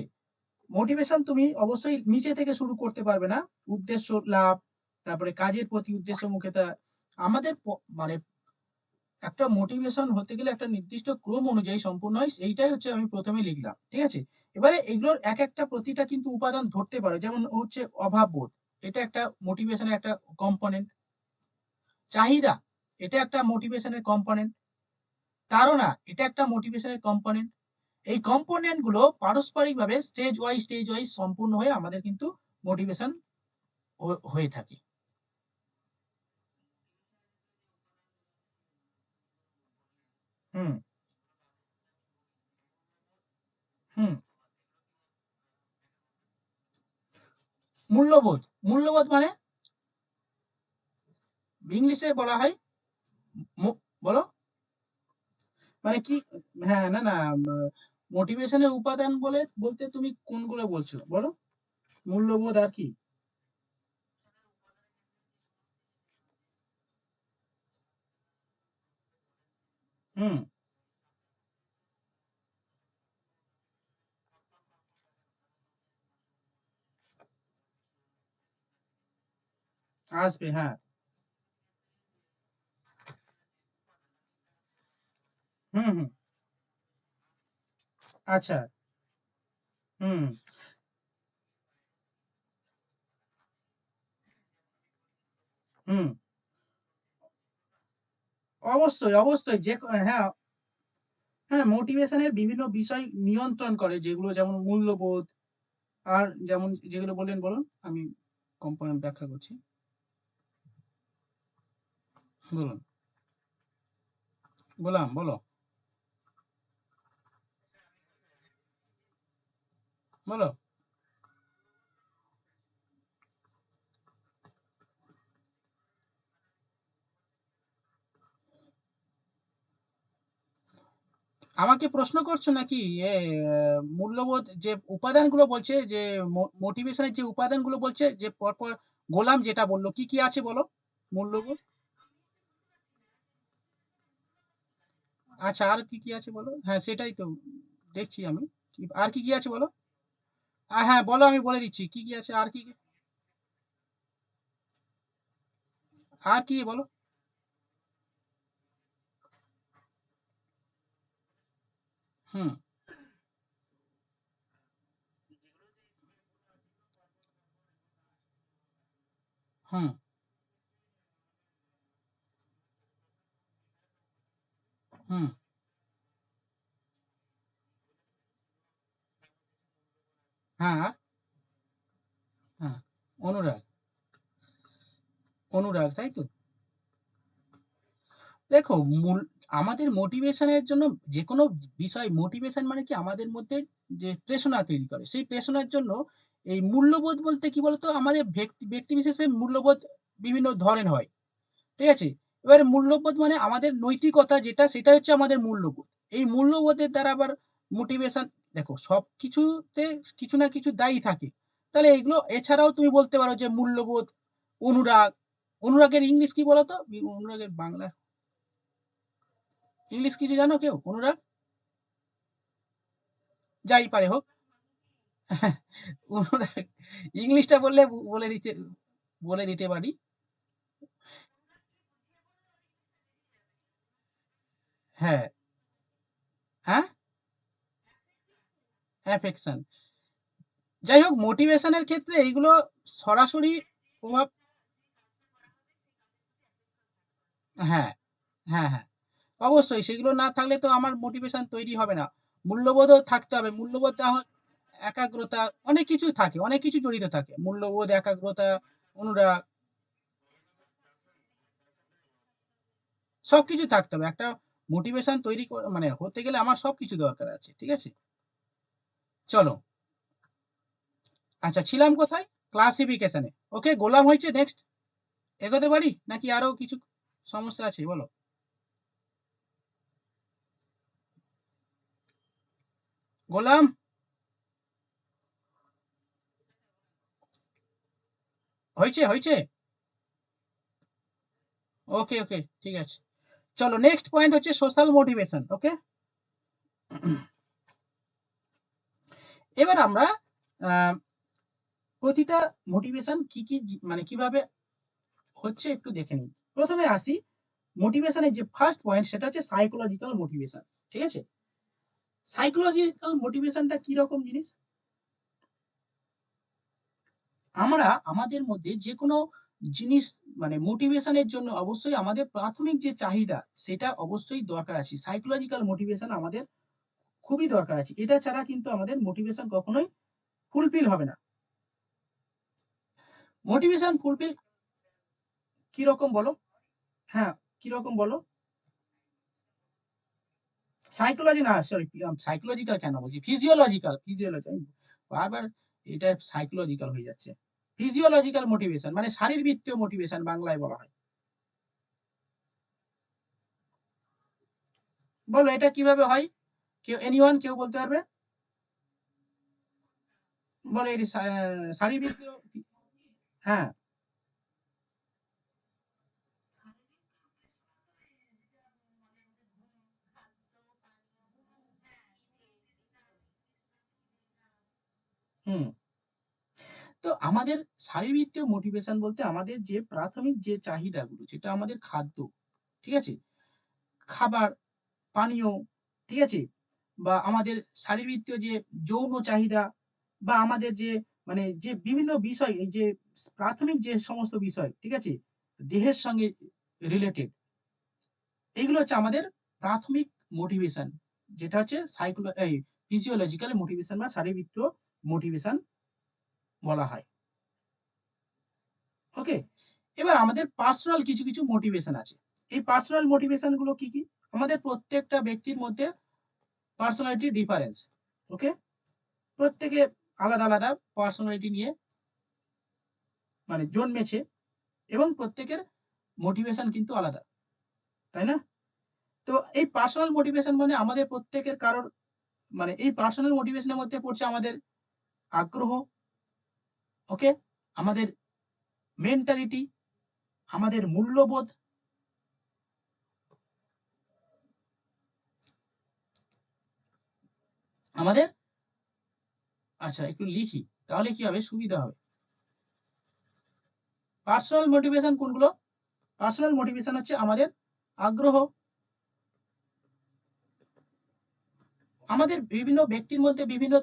মোটিভেশন তুমি অবশ্যই নিচে থেকে শুরু করতে পারবে না। উদ্দেশ্য লাভ, তারপরে কাজের প্রতি উদ্দেশ্যমুখিতা, আমাদের মানে একটা মোটিভেশন হতে গেলে একটা নির্দিষ্ট ক্রম অনুযায়ী সম্পূর্ণ হয়, এইটাই হচ্ছে আমি প্রথমে লিখলাম। ঠিক আছে? এবারে এগুলোর এক একটা প্রতিটা কিন্তু উপাদান ধরতে পারো, যেমন হচ্ছে অভাববোধ, এটা একটা মোটিভেশনের একটা কম্পোনেন্ট। চাহিদা, এটা একটা মোটিভেশনের কম্পোনেন্ট। তাড়না, এটা একটা মোটিভেশনের কম্পোনেন্ট। এই কম্পোনেন্ট গুলো পারস্পরিকভাবে স্টেজ ওয়াইজ সম্পূর্ণ হয়ে আমাদের কিন্তু মোটিভেশন হয়ে থাকে। হুম হুম। মূল্যবোধ, মূল্যবোধ মানে ইংলিশে বলা হয় বলো মানে কি? হ্যাঁ, না না, মোটিভেশনের উপাদান বলতে তুমি কোনগুলো বলছো বলো? মূল্যবোধ আর কি? হুম। আসবে, হ্যাঁ। হুম হুম। আচ্ছা। হুম হুম। অবশ্যই অবশ্যই, হ্যাঁ হ্যাঁ, মোটিভেশনের বিভিন্ন বিষয় নিয়ন্ত্রণ করে, যেগুলো যেমন মূল্যবোধ, আর যেমন যেগুলো বললেন বলুন, আমি কম্পোনেন্ট ব্যাখ্যা করছি, বলুন, বললাম বলো, বলো। আমাকে প্রশ্ন করছো নাকি? এ মূল্যবোধ যে উপাদানগুলো বলছে, যে মোটিভেশনের যে উপাদানগুলো বলছে, যে পরপর গোলাম যেটা বললো, কি কি আছে বলো? মূল্যবোধ, আচ্ছা, আর কি কি আছে বলো? হ্যাঁ, সেটাই তো দেখছি আমি। আর কি কি আছে বলো? হ্যাঁ বলো, আমি বলে দিচ্ছি কি কি আছে, আর কি কি, আর কি বলো? হুম। হুম। হুম। হ্যাঁ হ্যাঁ। অনুরাগ, অনুরাগ, তাই তো। দেখো, মূল আমাদের মোটিভেশনের জন্য, যে কোনো বিষয়, মোটিভেশন মানে কি আমাদের মধ্যে যে প্রেরণা তৈরি করে, সেই প্রেরণার জন্য এই মূল্যবোধ বলতে কি বলতো, আমাদের ব্যক্তি বিশেষে মূল্যবোধ বিভিন্ন ধরনের হয়। ঠিক আছে? এবারে মূল্যবোধ মানে আমাদের নৈতিকতা যেটা, সেটা হচ্ছে আমাদের মূল্যবোধ। এই মূল্যবোধের দ্বারা আবার মোটিভেশন, দেখো সবকিছুতে কিছু না কিছু দায়ী থাকে। তাহলে এগুলো এছাড়াও তুমি বলতে পারো যে মূল্যবোধ, অনুরাগ, অনুরাগের ইংলিশ কি বলতো? অনুরাগের বাংলা ইংলিশ কিছু জানো কেউ? অনুরাগ, যাই পারে হোক। অনুরাগ ইংলিশটা বললে বলে দিতে পারি। হ্যাঁ। হ্যাঁ, অ্যাফেকশন। যাই হোক, মোটিভেশনের ক্ষেত্রে এইগুলো সরাসরি প্রভাব। হ্যাঁ হ্যাঁ হ্যাঁ, অবশ্যই সেগুলো না থাকলে তো আমার মোটিভেশন তৈরি হবে না। মূল্যবোধও থাকতে হবে, মূল্যবোধ একাগ্রতা, অনেক কিছু থাকে, অনেক কিছু জড়িত থাকে, মূল্যবোধ, একাগ্রতা, অনুরাগ, সবকিছু থাকতে হবে। একটা মোটিভেশন তৈরি মানে হতে গেলে আমার সবকিছু দরকার আছে। ঠিক আছে? চলো, আচ্ছা, ছিলাম কোথায়? ক্লাসিফিকেশনে। ওকে, গোলাম হয়েছে, নেক্সট এগোতে পারি নাকি আরো কিছু সমস্যা আছে বলো? গোলাম, হয়েছে হয়েছে? ওকে ওকে, ঠিক আছে। চলো, নেক্সট পয়েন্ট হচ্ছে সোশ্যাল মোটিভেশন। ওকে, এবার আমরা আহ, প্রতিটা মোটিভেশন কি কি মানে কিভাবে হচ্ছে একটু দেখে নিই। প্রথমে আসি, মোটিভেশনের যে ফার্স্ট পয়েন্ট সেটা হচ্ছে সাইকোলজিক্যাল মোটিভেশন। ঠিক আছে, সাইকোলজিক্যাল মোটিভেশনটা কি রকম জিনিস? আমরা আমাদের মধ্যে যে কোনো জিনিস মানে মোটিভেশনের জন্য অবশ্যই আমাদের প্রাথমিক যে চাহিদা সেটা অবশ্যই দরকার আছে। সাইকোলজিক্যাল মোটিভেশন আমাদের খুবই দরকার আছে, এটা ছাড়া কিন্তু আমাদের মোটিভেশন কখনোই ফুলফিল হবে না। মোটিভেশন ফুলফিল কি রকম বলো? হ্যাঁ, কি রকম বলো? সাইকোলজি না, সরি, সাইকোলজিক্যাল কেন বলছি, ফিজিওলজিক্যাল, ফিজিওলজি, বারবার এটা সাইকোলজিক্যাল হয়ে যাচ্ছে। ফিজিওলজিক্যাল মোটিভেশন মানে শারীরবৃত্তীয় মোটিভেশন বাংলায় বলা হয়। বলো এটা কিভাবে হয়? কেউ, এনিওয়ান, কেউ বলতে পারবে? বলো এটি শারীরবৃত্তীয়। হ্যাঁ। হুম। তো আমাদের শারীরবৃত্তীয় মোটিভেশন বলতে আমাদের যে প্রাথমিক যে চাহিদাগুলো, যেটা আমাদের খাদ্য, ঠিক আছে, খাবার, পানীয়, ঠিক আছে, বা আমাদের শারীরবৃত্তীয় যে যৌন চাহিদা, বা আমাদের যে মানে যে বিভিন্ন বিষয়, এই যে প্রাথমিক যে সমস্ত বিষয়, ঠিক আছে, দেহের সঙ্গে রিলেটেড, এইগুলো হচ্ছে আমাদের প্রাথমিক মোটিভেশন, যেটা হচ্ছে এই ফিজিওলজিক্যাল মোটিভেশন বা শারীরবৃত্তীয় মোটিভেশন বলা হয়। ওকে, এবার আমাদের পার্সোনাল কিছু কিছু মোটিভেশন আছে। এই পার্সোনাল মোটিভেশন গুলো কি কি? আমাদের প্রত্যেকটা ব্যক্তির মধ্যে পার্সোনালিটি ডিফারেন্স। ওকে, প্রত্যেকে আলাদা আলাদা পার্সোনালিটি নিয়ে মানে জন্মেছে, এবং প্রত্যেকের মোটিভেশন কিন্তু আলাদা, তাই না? তো এই পার্সোনাল মোটিভেশন মানে আমাদের প্রত্যেকের কারোর মানে এই পার্সোনাল মোটিভেশনের মধ্যে পড়ছে আমাদের আগ্রহ, ওকে, আমাদের মেন্টালিটি, আমাদের মূল্যবোধ, আমাদের, আচ্ছা একটু লিখি তাহলে কি হবে, সুবিধা হবে। পার্সোনাল মোটিভেশন কোনগুলো? পার্সোনাল মোটিভেশন হচ্ছে আমাদের আগ্রহ, আমাদের বিভিন্ন ব্যক্তির মধ্যে বিভিন্ন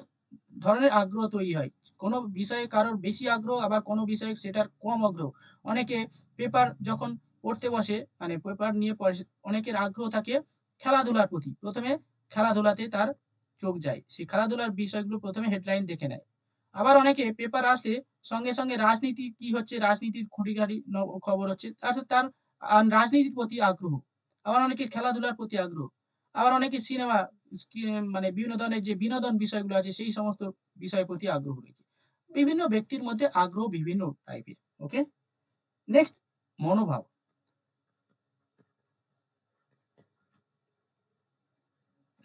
ধরনের আগ্রহ তৈরি হয়। কোনো বিষয়ে কারোর বেশি আগ্রহ, আবার কোনো বিষয়ে সেটার কম আগ্রহ। অনেকে পেপার যখন পড়তে বসে মানে পেপার নিয়ে পড়ে, অনেকের আগ্রহ থাকে খেলাধুলার প্রতি, প্রথমে খেলাধুলাতে তার চোখ যায়, সেই খেলাধুলার বিষয়গুলো প্রথমে হেডলাইন দেখে নেয়। আবার অনেকে পেপার আসলে সঙ্গে সঙ্গে রাজনীতি কি হচ্ছে, রাজনীতির খুঁটিনাটি খবর হচ্ছে, তার তার রাজনীতির প্রতি আগ্রহ। আবার অনেকে খেলাধুলার প্রতি আগ্রহ। আবার অনেকে সিনেমা মানে বিভিন্ন ধরনের যে বিনোদন বিষয়গুলো আছে সেই সমস্ত বিষয়ের প্রতি আগ্রহ রয়েছে। বিভিন্ন ব্যক্তির মধ্যে আগ্রহ বিভিন্ন টাইপের। ওকে, নেক্সট, মনোভাব।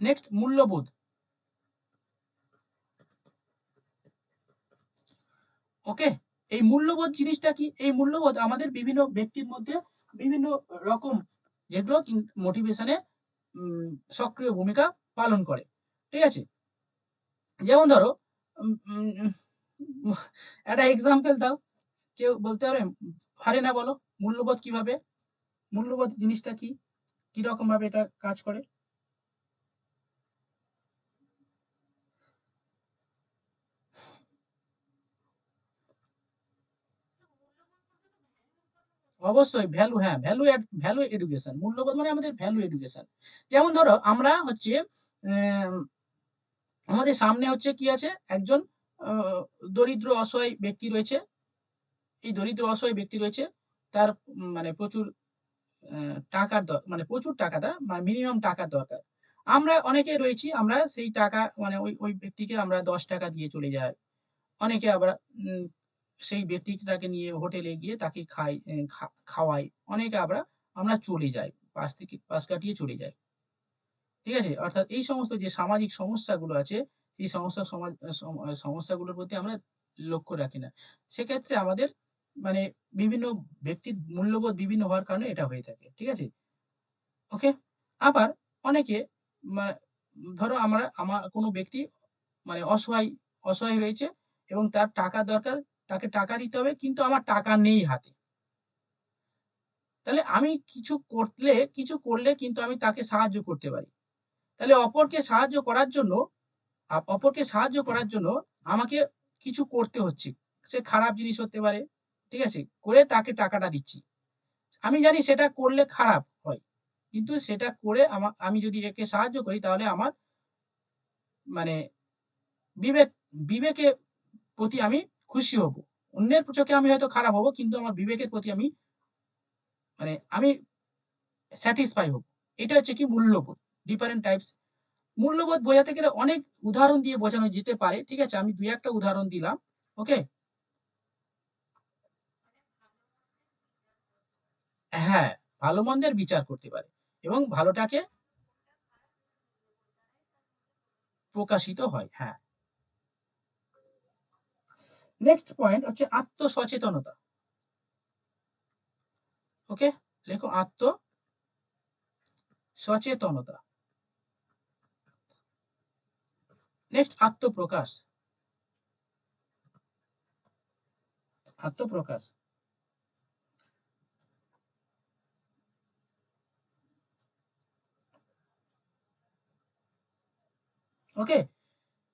নেক্সট, মূল্যবোধ। ওকে, এই মূল্যবোধ জিনিসটা কি? এই মূল্যবোধ আমাদের বিভিন্ন ব্যক্তির মধ্যে বিভিন্ন রকম, যেগুলো মোটিভেশনে সক্রিয় ভূমিকা পালন করে। ঠিক আছে, যেমন ধরো উম, উম, উম, একটা এক্সাম্পল দাও, কেউ বলতে পারে? পারে না, বলো মূল্যবোধ কিভাবে, মূল্যবোধ জিনিসটা কি, কি রকম ভাবে এটা কাজ করে? অবশ্যই ভ্যালু, হ্যাঁ ভ্যালু, ভ্যালু এডুকেশন, মূল্যবোধ মানে আমাদের ভ্যালু এডুকেশন। যেমন ধরো আমরা হচ্ছে আহ, আমাদের সামনে হচ্ছে কি আছে, একজন আহ, দরিদ্র অসহায় ব্যক্তি রয়েছে। এই দরিদ্র অসহায় ব্যক্তি রয়েছে, তার মানে প্রচুর টাকার মানে প্রচুর টাকা, তার মিনিমাম টাকার দরকার। আমরা অনেকে রয়েছি, আমরা সেই টাকা মানে ওই ওই ব্যক্তিকে আমরা 10 টাকা দিয়ে চলে যাই। অনেকে আবার উম, সেই ব্যক্তিটাকে নিয়ে হোটেলে গিয়ে তাকে খাওয়াই। অনেকে আমরা আমরা চলে যাই, পাশ থেকে পাশ কাটিয়ে চলে যাই। ঠিক আছে, অর্থাৎ এই সমস্ত যে সামাজিক সমস্যাগুলো আছে এই সমস্যাগুলোর প্রতি আমরা লক্ষ্য রাখি না। সেক্ষেত্রে আমাদের মানে বিভিন্ন ব্যক্তির মূল্যবোধ বিভিন্ন হওয়ার কারণে এটা হয়ে থাকে। ঠিক আছে? ওকে? আবার অনেকে মা ধরো আমার কোনো ব্যক্তি মানে অসহায় রয়েছে এবং তার টাকা দরকার, তাকে টাকা দিতে হবে কিন্তু আমার টাকা নেই হাতে। তাহলে আমি কিছু করলে কিন্তু আমি তাকে সাহায্য করতে পারি। তাহলে অপরকে সাহায্য করার জন্য আমাকে কিছু করতে হচ্ছে। সে খারাপ জিনিস হতে পারে। ঠিক আছে? করে তাকে টাকাটা দিচ্ছি। আমি জানি সেটা করলে খারাপ হয়। কিন্তু সেটা করে আমি যদি একে সাহায্য করি তাহলে আমার মানে বিবেক বিবেকের প্রতি আমি খুশি হব। অন্যের চোখে আমি হয়তো খারাপ হব কিন্তু আমার বিবেকের প্রতি আমি স্যাটিসফাই হব। এটা হচ্ছে কি মূল্যবোধ। Different types. মূল্যবোধ বোঝাতে গেলে অনেক উদাহরণ দিয়ে বোঝানো যেতে পারে। ঠিক আছে? আমি ২-১ টা উদাহরণ দিলাম। ওকে? হ্যাঁ, ভালো-মন্দের বিচার করতে পারে এবং ভালোটাকে প্রকাশিত হয়। হ্যাঁ। নেক্সট পয়েন্ট হচ্ছে আত্মসচেতনতা। ওকে? লেখো আত্মসচেতনতা। নেক্সট আত্মপ্রকাশ। আত্মপ্রকাশ। ওকে?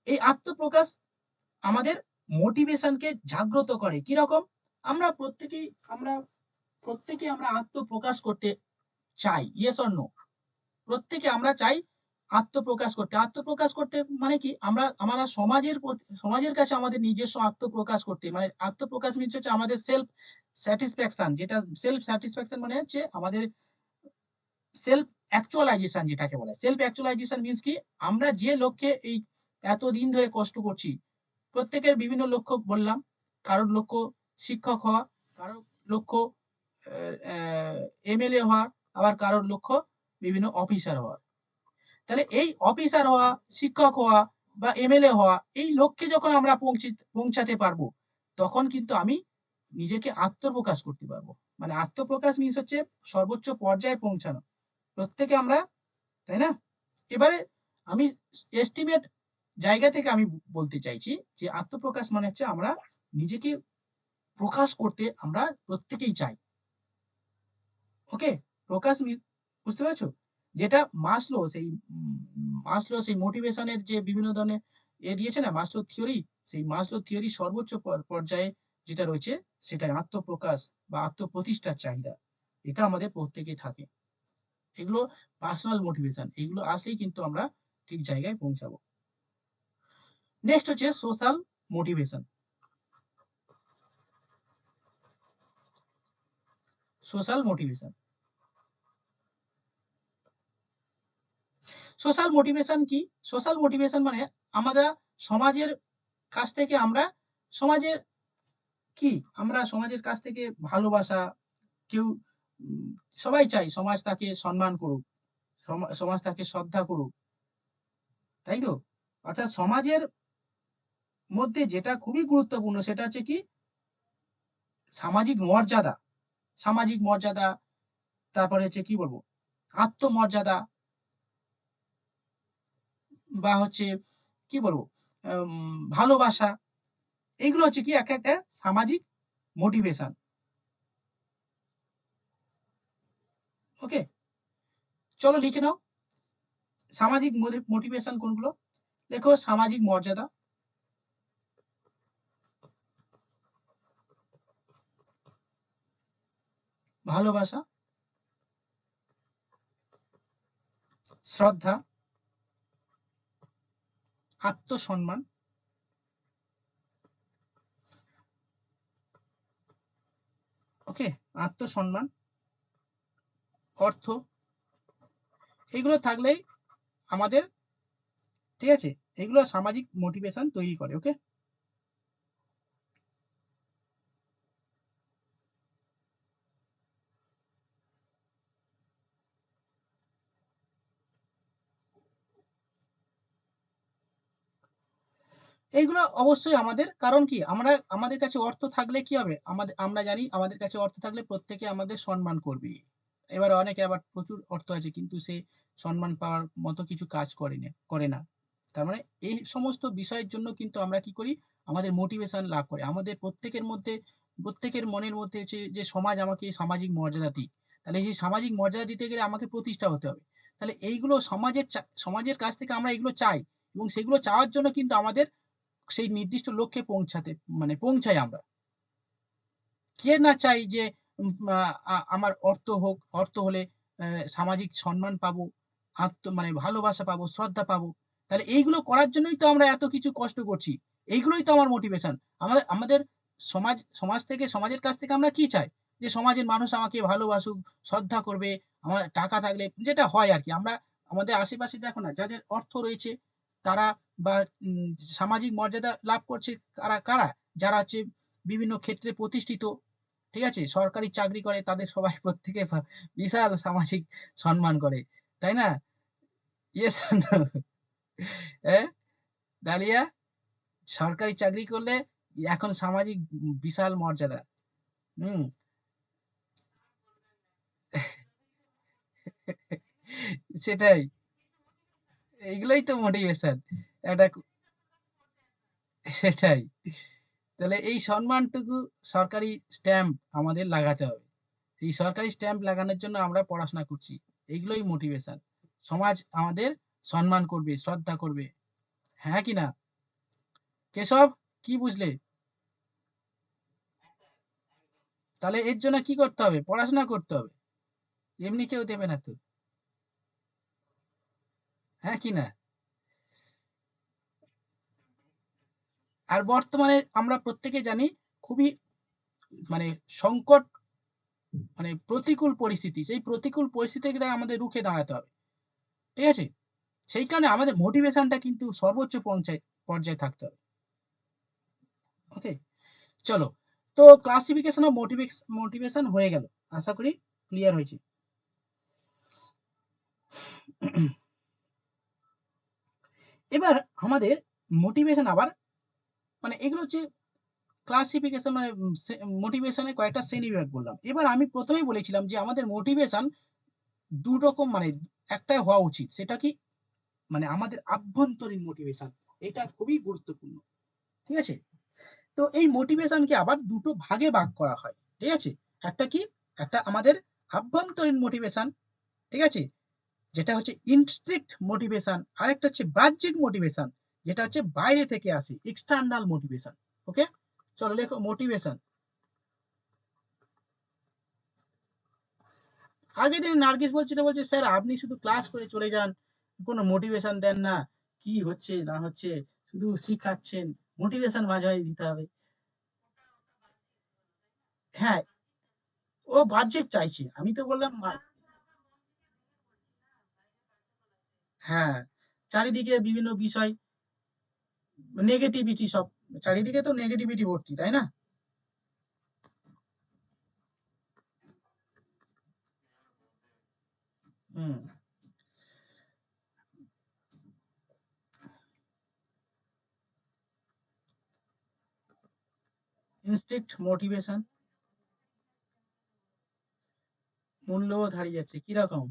এই আত্মপ্রকাশ আমাদের মোটিভেশনকে জাগ্রত করে। কিরকম? আমরা প্রত্যেকেই আমরা প্রত্যেকে আমরা আত্মপ্রকাশ করতে চাই। Yes or no? প্রত্যেকে আমরা চাই আত্মপ্রকাশ করতে। আত্মপ্রকাশ করতে মানে কি? আমরা সমাজের কাছে আমাদের নিজস্ব আত্মপ্রকাশ করতে মানে আত্মপ্রকাশ মিনস হচ্ছে আমাদের সেলফ স্যাটিসফ্যাকশন যেটা সেলফ স্যাটিসফ্যাকশন মানে হচ্ছে আমাদের সেলফ অ্যাকচুয়ালাইজেশন যেটাকে বলে। সেলফ অ্যাকচুয়ালাইজেশন মিনস কি? আমরা যে লক্ষ্যে এই এতদিন ধরে কষ্ট করছি, প্রত্যেকের বিভিন্ন লক্ষ্য বললাম। কারোর লক্ষ্য শিক্ষক হওয়া, কারোর লক্ষ্য এমএলএ হওয়া, আবার কারোর লক্ষ্য বিভিন্ন অফিসার হওয়া। তাহলে এই অফিসার হওয়া, শিক্ষক হওয়া বা এমএলএ হওয়া এই লক্ষ্যে যখন আমরা পৌঁছাতে পারবো, তখন কিন্তু আমি নিজেকে আত্মপ্রকাশ করতে পারবো। মানে আত্মপ্রকাশ মিনস হচ্ছে সর্বোচ্চ পর্যায়ে পৌঁছানো। প্রত্যেকে আমরা, তাই না? এবারে আমি এস্টিমেট জায়গা থেকে আমি বলতে চাইছি যে আত্মপ্রকাশ মানে হচ্ছে আমরা নিজেকে প্রকাশ করতে আমরা প্রত্যেকেই চাই। ওকে? প্রকাশ বুঝতে পেরেছো? যেটা মাসলো সেই মোটিভেশনের যে বিভিন্ন ধরনের দিয়েছে না মাসলো থিওরি, সেই মাসলো থিওরি সর্বোচ্চ পর্যায়ে যেটা রয়েছে সেটা আত্মপ্রকাশ বা আত্মপ্রতিষ্ঠার চাহিদা। এটা আমাদের প্রত্যেকেই থাকে। এগুলো পার্সোনাল মোটিভেশন। এগুলো আসলেই কিন্তু আমরা ঠিক জায়গায় পৌঁছাবো। নেক্সট হচ্ছে social motivation. Social motivation. Social motivation কি? সোশ্যাল মোটিভেশন মানে আমরা সমাজের কাছ থেকে সমাজের সমাজের কাছ থেকে ভালোবাসা, কেউ উম, সবাই চাই সমাজ তাকে সম্মান করুক, সমাজ তাকে শ্রদ্ধা করুক, তাই তো? অর্থাৎ সমাজের মধ্যে যেটা খুবই গুরুত্বপূর্ণ সেটা হচ্ছে কি সামাজিক মর্যাদা। সামাজিক মর্যাদা, তারপরে হচ্ছে কি বলবো আত্মমর্যাদা, বা হচ্ছে কি বলবো ভালোবাসা। এইগুলো হচ্ছে কি একটা একটা সামাজিক মোটিভেশন। ওকে? চলো লিখে নাও সামাজিক মোটিভেশন কোনগুলো। লেখো সামাজিক মর্যাদা, ভালোবাসা, শ্রদ্ধা, আত্মসম্মান, ওকে, আত্মসম্মান, অর্থ, এগুলো থাকলেই আমাদের, ঠিক আছে, এগুলো সামাজিক মোটিভেশন তৈরি করে। ওকে? এইগুলো অবশ্যই আমাদের, কারণ কি আমাদের কাছে অর্থ থাকলে কি হবে, আমরা জানি আমাদের কাছে অর্থ থাকলে প্রত্যেকে আমাদের সম্মান করবে। এবার অনেকে আবার প্রচুর অর্থ আছে কিন্তু সে সম্মান পাওয়ার মতো কিছু কাজ করে না। তার মানে এই সমস্ত বিষয়ের জন্য কিন্তু আমরা কি করি, আমাদের মোটিভেশন লাভ করে আমাদের প্রত্যেকের মনের মধ্যে হচ্ছে যে সমাজ আমাকে সামাজিক মর্যাদা দিক। তাহলে সেই সামাজিক মর্যাদা দিতে গেলে আমাকে প্রতিষ্ঠা হতে হবে। তাহলে এইগুলো সমাজের কাছ থেকে আমরা এগুলো চাই, এবং সেগুলো চাওয়ার জন্য কিন্তু আমাদের সেই নির্দিষ্ট লক্ষ্যে পৌঁছাই আমরা। কে না চাই যে আমার অর্থ হলে সামাজিক সম্মান পাবো, ভালোবাসা পাবো, শ্রদ্ধা পাবো। তাহলে এইগুলো করার জন্যই তো আমরা এত কিছু কষ্ট করছি। এইগুলোই তো আমার মোটিভেশন। আমাদের সমাজের কাছ থেকে আমরা কি চাই? যে সমাজের মানুষ আমাকে ভালোবাসুক, শ্রদ্ধা করবে, আমার টাকা থাকলে যেটা হয় আরকি। আমাদের আশেপাশে দেখো না, যাদের অর্থ রয়েছে তারা বা উম সামাজিক মর্যাদা লাভ করছে কারা? যারা হচ্ছে বিভিন্ন ক্ষেত্রে প্রতিষ্ঠিত, ঠিক আছে? সরকারি চাকরি করে, তাদের সবাই প্রত্যেকে বিশাল সামাজিক সম্মান করে। তাই না? Yes or no? হ্যাঁ? ডালিয়া? সরকারি চাকরি করলে এখন সামাজিক বিশাল মর্যাদা। হুম? সেটাই। এইগুলোই তো মোটিভেশন। একটা সেটাই। তাহলে এই সম্মানটুকু সরকারি স্ট্যাম্প আমাদের লাগাতে হবে। এই সরকারি স্ট্যাম্প লাগানোর জন্য আমরা পড়াশোনা করছি। এইগুলোই মোটিভেশন। সমাজ আমাদের সম্মান করবে, শ্রদ্ধা করবে। হ্যাঁ কি না? কেশব, কি বুঝলে? তাহলে এর জন্য কি করতে হবে? পড়াশোনা করতে হবে। এমনি কেউ দেবে না তো। হ্যাঁ কি না? আর বর্তমানে আমরা প্রত্যেকে জানি খুবই মানে সংকট, প্রতিকূল পরিস্থিতি। সেই প্রতিকূল পরিস্থিতিতে আমাদের রুখে দাঁড়াতে হবে। ঠিক আছে? সেই কারণে আমাদের মোটিভেশনটা কিন্তু সর্বোচ্চ পর্যায়ে থাকতে হবে। ওকে? চলো। তো ক্লাসিফিকেশন অফ মোটিভেশন হয়ে গেল। আশা করি ক্লিয়ার হয়েছে। এবার আমাদের মোটিভেশন আবার এগুলো হচ্ছে ক্লাসিফিকেশন, মোটিভেশনের কয়েকটা শ্রেণীবিভাগ বললাম। এবার আমি প্রথমেই বলেছিলাম যে আমাদের মোটিভেশন ২ রকম, একটা হওয়া উচিত। সেটা কি? আমাদের আভ্যন্তরীণ মোটিভেশন। এটা খুবই গুরুত্বপূর্ণ। ঠিক আছে? তো এই মোটিভেশনকে আবার দুটো ভাগে ভাগ করা হয়। ঠিক আছে? একটা কি? একটা আমাদের আভ্যন্তরীণ মোটিভেশন, ঠিক আছে? যেটা হচ্ছে ইনস্ট্রিক্ট মোটিভেশন। আরেকটা হচ্ছে বাহ্যিক মোটিভেশন, যেটা হচ্ছে বাইরে থেকে আসে, এক্সটার্নাল মোটিভেশন। ওকে? চলো লেখো মোটিভেশন। আগের দিন নার্গিস বলছে স্যার আপনি শুধু ক্লাস করে চলে যান, কোনো মোটিভেশন দেন না, কি হচ্ছে না হচ্ছে, শুধু শিখাচ্ছেন, মোটিভেশন মাঝে মাঝে দিতে হবে। হ্যাঁ, ও বাহ্যিক চাইছে, আমি তো বললাম হ্যাঁ, চারিদিকে বিভিন্ন বিষয়, নেগেটিভিটি সব, চারিদিকে তো নেগেটিভিটি ভর্তি, তাই না? হুম। ইনস্ট্রিক্ট মোটিভেশন মূল্যবোধ হারিয়ে যাচ্ছে, কিরকম?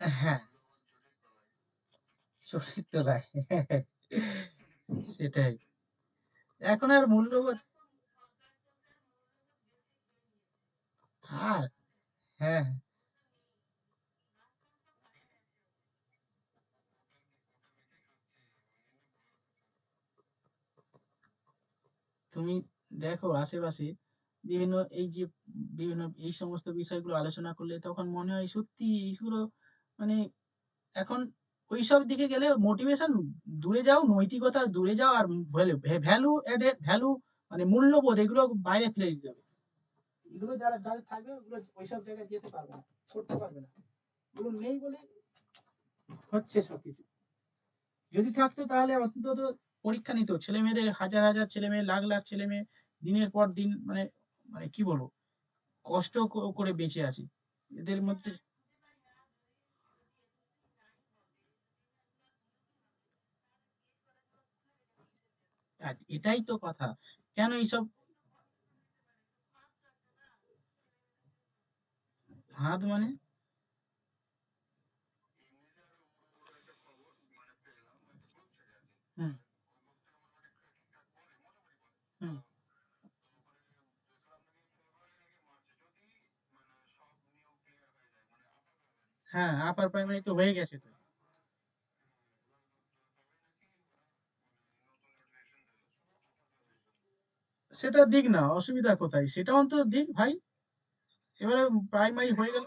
হ্যাঁ, চরিত্র তলায়। সেটাই। এখন আর মূল্যবোধ। আর হ্যাঁ, তুমি দেখো আশেপাশে বিভিন্ন এই যে বিভিন্ন এই সমস্ত বিষয়গুলো আলোচনা করলে তখন মনে হয় সত্যি এইগুলো, মানে এখন ওইসব দিকে গেলে মোটিভেশন দূরে যাও, নৈতিকতা দূরে যাও, আর ভ্যালু মূল্যবোধ এগুলো বাইরে ফেলে দিতে হবে। এগুলো যাদের থাকবে ওগুলো ওইসব জায়গায় যেতে পারবে না, করতে পারবে না। এগুলো নেই বলে হচ্ছে সবকিছু। যদি থাকতো তাহলে অন্তত পরীক্ষা নিত ছেলে মেয়েদের, হাজার হাজার ছেলে মেয়ে, লাখ লাখ ছেলে মেয়ে দিনের পর দিন, কি বলবো, কষ্ট করে বেঁচে আছে এদের মধ্যে। আর এটাই তো কথা, কেন এইসব হাত মানে? হুম, হুম। হ্যাঁ, আপার প্রাইমারি তো হয়ে গেছে তো। সেটা দিক না, অসুবিধা কোথায়, সেটা অন্তত দিক ভাই। এবারে প্রাইমারি হয়ে গেল।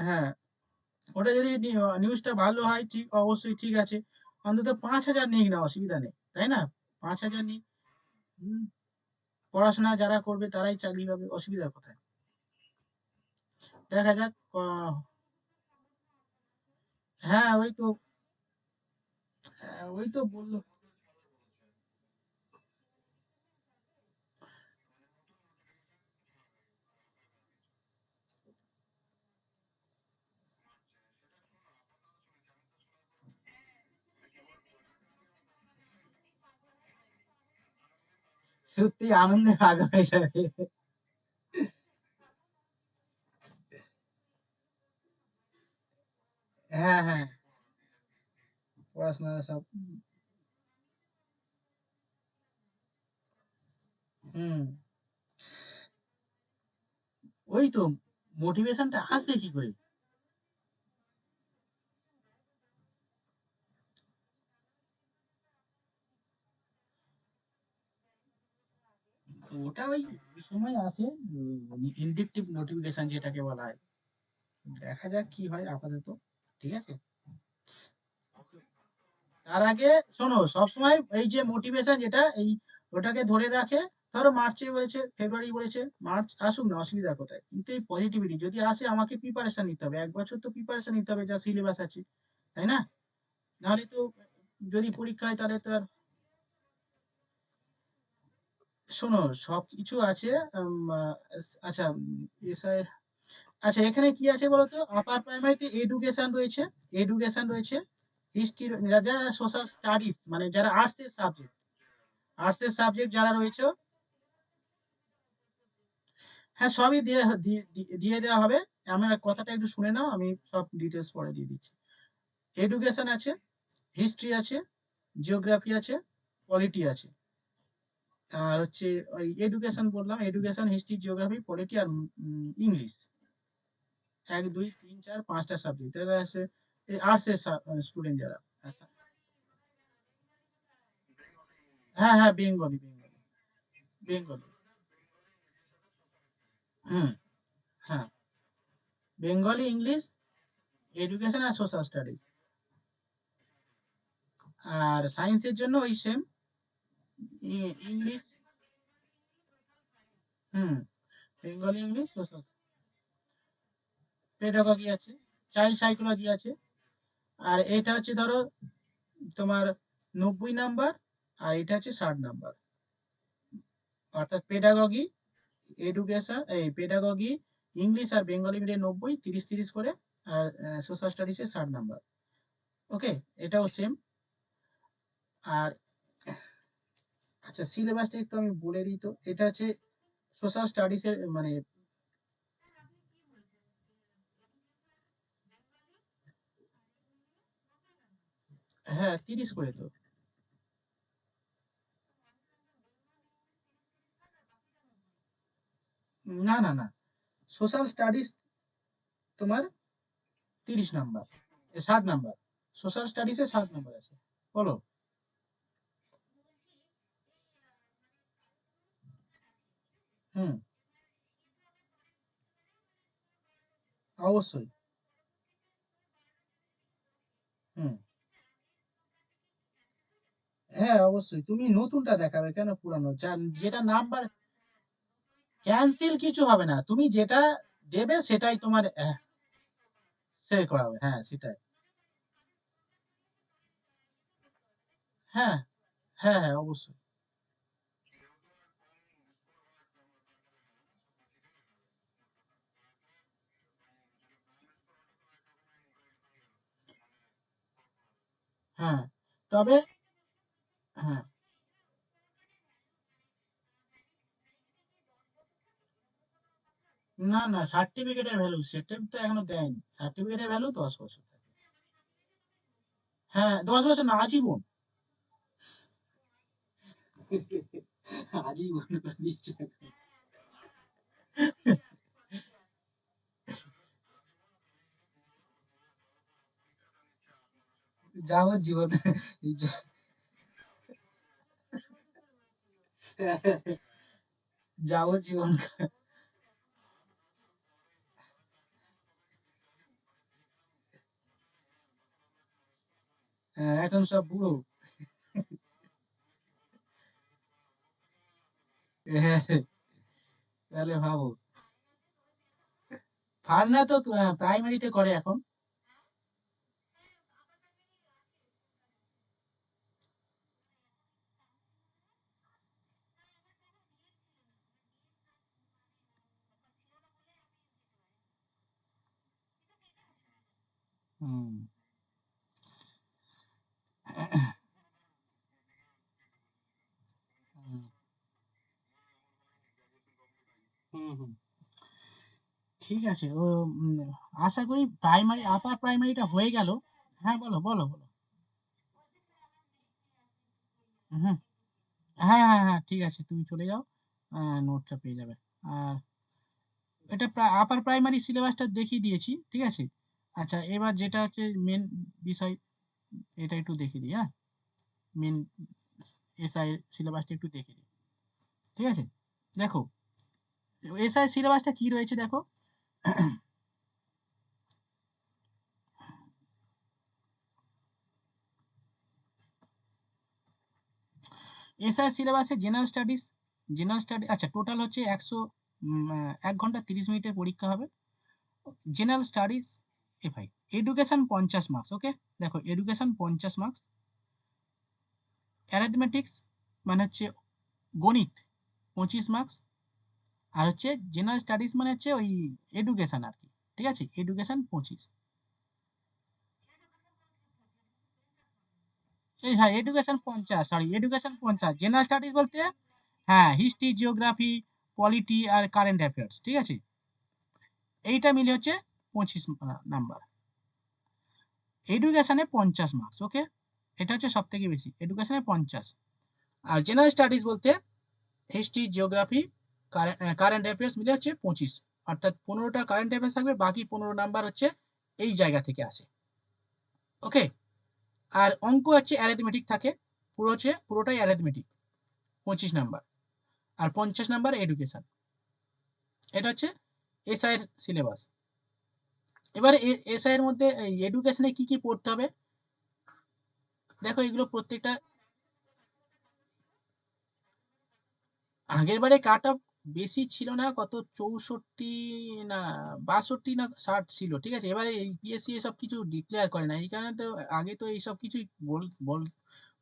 হ্যাঁ, ওটা যদি নিউজটা ভালো হয় ঠিক, অবশ্যই ঠিক আছে। অন্তত 5,000 নিক না, অসুবিধা নেই, তাই না? 5,000 নিক। হুম, পড়াশোনা যারা করবে তারাই চাকরি পাবে, অসুবিধা কোথায়? দেখা যাক। হ্যাঁ, ওই তো। হ্যাঁ, ওই তো বললো। সত্যি আনন্দে পাগল হয়ে যাবে। হ্যাঁ, হ্যাঁ, পড়াশোনা সব। হুম, ওই তো, মোটিভেশনটা আসবে কি করে? ওটা ওই ওই সময় আসে, ইনডিকটিভ নোটিফিকেশন যেটাকে বলা হয়। দেখা যাক কি হয় আপাতত। ঠিক আছে। তার আগে শোনো, সবসময় এই যে মোটিভেশন যেটা, এই ওটাকে ধরে রাখে। ধরো মার্চে বলেছে, ফেব্রুয়ারি বলেছে, মার্চ আসুক না, অসুবিধা কোথায়? কিন্তু এই পজিটিভিটি যদি আসে, আমাকে প্রিপারেশন নিতে হবে, 1 বছর তো প্রিপারেশন নিতে হবে, যা সিলেবাস আছে, তাই না? নাহলে তো, যদি পরীক্ষা হয় তাহলে তো আর। শোনো, সবকিছু আছে। আচ্ছা, এসআই। আচ্ছা, এখানে কি আছে বলতো? আপার প্রাইমারিতে এডুকেশন রয়েছে, এডুকেশন রয়েছে, হিস্ট্রি, যারা সোশ্যাল স্টাডিজ মানে যারা আর্টসের সাবজেক্ট, আর্টসের সাবজেক্ট যারা রয়েছে। হ্যাঁ, সবই দিয়ে দেওয়া হবে। আমার কথাটা একটু শুনে নাও, আমি সব ডিটেলস পরে দিয়ে দিচ্ছি। এডুকেশন আছে, হিস্ট্রি আছে, জিওগ্রাফি আছে, পলিটি আছে। আর হচ্ছে ওই এডুকেশন বললাম, এডুকেশন, হিস্ট্রি, জিওগ্রাফি, পলিটি আর ইংলিশ। 1, 2, 3, 4, 5টা সাবজেক্ট, এরা আছে আর্টসের স্টুডেন্ট যারা। আচ্ছা। হ্যাঁ, হ্যাঁ, বেঙ্গলি, বেঙ্গলি, বেঙ্গলি। হুম। হ্যাঁ, বেঙ্গলি, ইংলিশ, এডুকেশন আর সোশ্যাল স্টাডিজ। আর সায়েন্সের জন্য ওই সেম, ইংলিশ। হুম, বেঙ্গলি, ইংলিশ, সোশ্যাল। পেডাগজি আছে, চাইল্ড সাইকোলজি আছে। আর এটা হচ্ছে ধরো তোমার 90 নাম্বার, আর এটা হচ্ছে 60 নাম্বার। অর্থাৎ পেডাগজি, এডুকেশন, এই পেডাগজি, ইংলিশ আর বেঙ্গলি মিডিয়াম 90, 30 30 করে। আর সোশ্যাল স্টাডিজে 60 নাম্বার। ওকে, এটাও সেম। আর আচ্ছা, সিলেবাসটা একটু আমি বলে দিই তো। এটা হচ্ছে সোশ্যাল স্টাডিজ এর মানে। হ্যাঁ, 30 করে তো। না, না, না, সোশ্যাল স্টাডিজ তোমার 30 নাম্বার, 60 নাম্বার। সোশ্যাল স্টাডিজে 60 নাম্বার আছে। বলো। হুম, অবশ্যই। হুম, হ্যাঁ, অবশ্যই, তুমি নতুনটা দেখাবে কেন পুরানো? যেটা নাম্বার ক্যান্সেল কিছু হবে না, তুমি যেটা দেবে সেটাই তোমার সে করাবে, হ্যাঁ সেটাই। হ্যাঁ, হ্যাঁ, হ্যাঁ, অবশ্যই। হ্যাঁ, তবে হ্যাঁ, না না, সার্টিফিকেটের ভ্যালু সেটা তো এখনো দেয়নি, সার্টিফিকেটের ভ্যালু 10 বছর থাকে। হ্যাঁ, 10 বছর না, আজীবন। আজীবন করে দিচ্ছে। যাবজ্জীবন। যাবজ্জীবন। হ্যাঁ, এখন সব বুড়ো। হ্যাঁ, তাহলে ভাবো। ফার্না তো প্রাইমারিতে করে এখন। হুম। হুম, হুম, হুম। ঠিক আছে। আশা করি প্রাইমারি, আপার প্রাইমারিটা হয়ে গেল। হ্যাঁ, বলো বলো বলো। হুম। হ্যাঁ হ্যাঁ হ্যাঁ, ঠিক আছে, তুমি চলে যাও, নোটটা পেয়ে যাবে। আর এটা আপার প্রাইমারি সিলেবাসটা দেখিয়ে দিয়েছি, ঠিক আছে। আচ্ছা, এবার যেটা হচ্ছে মেন বিষয়, এটা একটু দেখিয়ে দিই, হ্যাঁ। মেন এসআই সিলেবাসটা একটু দেখিয়ে দিই, ঠিক আছে। দেখো, এসআই সিলেবাসটা কি রয়েছে দেখো। এসআই সিলেবাসে জেনারেল স্টাডিজ, জেনারেল স্টাডি, আচ্ছা টোটাল হচ্ছে 1 ঘন্টা 30 মিনিটের পরীক্ষা হবে। জেনারেল স্টাডিজ, এ ভাই, এডুকেশন 50 মার্কস, ওকে। দেখো, এডুকেশন 50 মার্কস, অ্যারিথমেটিক্স মানে হচ্ছে গণিত 25 মার্কস, আর হচ্ছে জেনারেল স্টাডিজ মানে হচ্ছে ওই এডুকেশন আর কি, ঠিক আছে, এডুকেশন 25। এই হ্যাঁ, education 50, sorry, education 50, general studies বলতে হ্যাঁ, হিস্ট্রি, জিওগ্রাফি, পলিটি আর কারেন্ট অ্যাফেয়ার্স, ঠিক আছে, এইটা মিলে হচ্ছে 25 নাম্বার। এডুকেশনে 50 মার্কস, ওকে। এটা হচ্ছে সব থেকে বেশি, এডুকেশনে 50। আর জেনারেল স্টাডিজ বলতে হিস্ট্রি, জিওগ্রাফি, কারেন্ট অ্যাফেয়ার্স মিলে হচ্ছে 25। অর্থাৎ 15টা কারেন্ট অ্যাফেয়ার্স থাকবে, বাকি 15 নাম্বার হচ্ছে এই জায়গা থেকে আসে, ওকে। আর অঙ্ক হচ্ছে অ্যারিথমেটিক থাকে, পুরোটাই অ্যারিথমেটিক, 25 নাম্বার। আর 50 নাম্বার এডুকেশন। এটা হচ্ছে এসআই এর সিলেবাস। এবারে এসআই এর মধ্যে এডুকেশনে কি কি পড়তে হবে, দেখো এগুলো প্রত্যেকটা। আগের বারে কাট অফ বেশি ছিল না, কত 64 না 62 না 60 ছিল, ঠিক আছে। এবারে এই পিএসসি এসব কিছু ডিক্লেয়ার করে না, এই কারণে তো আগে তো এইসব কিছুই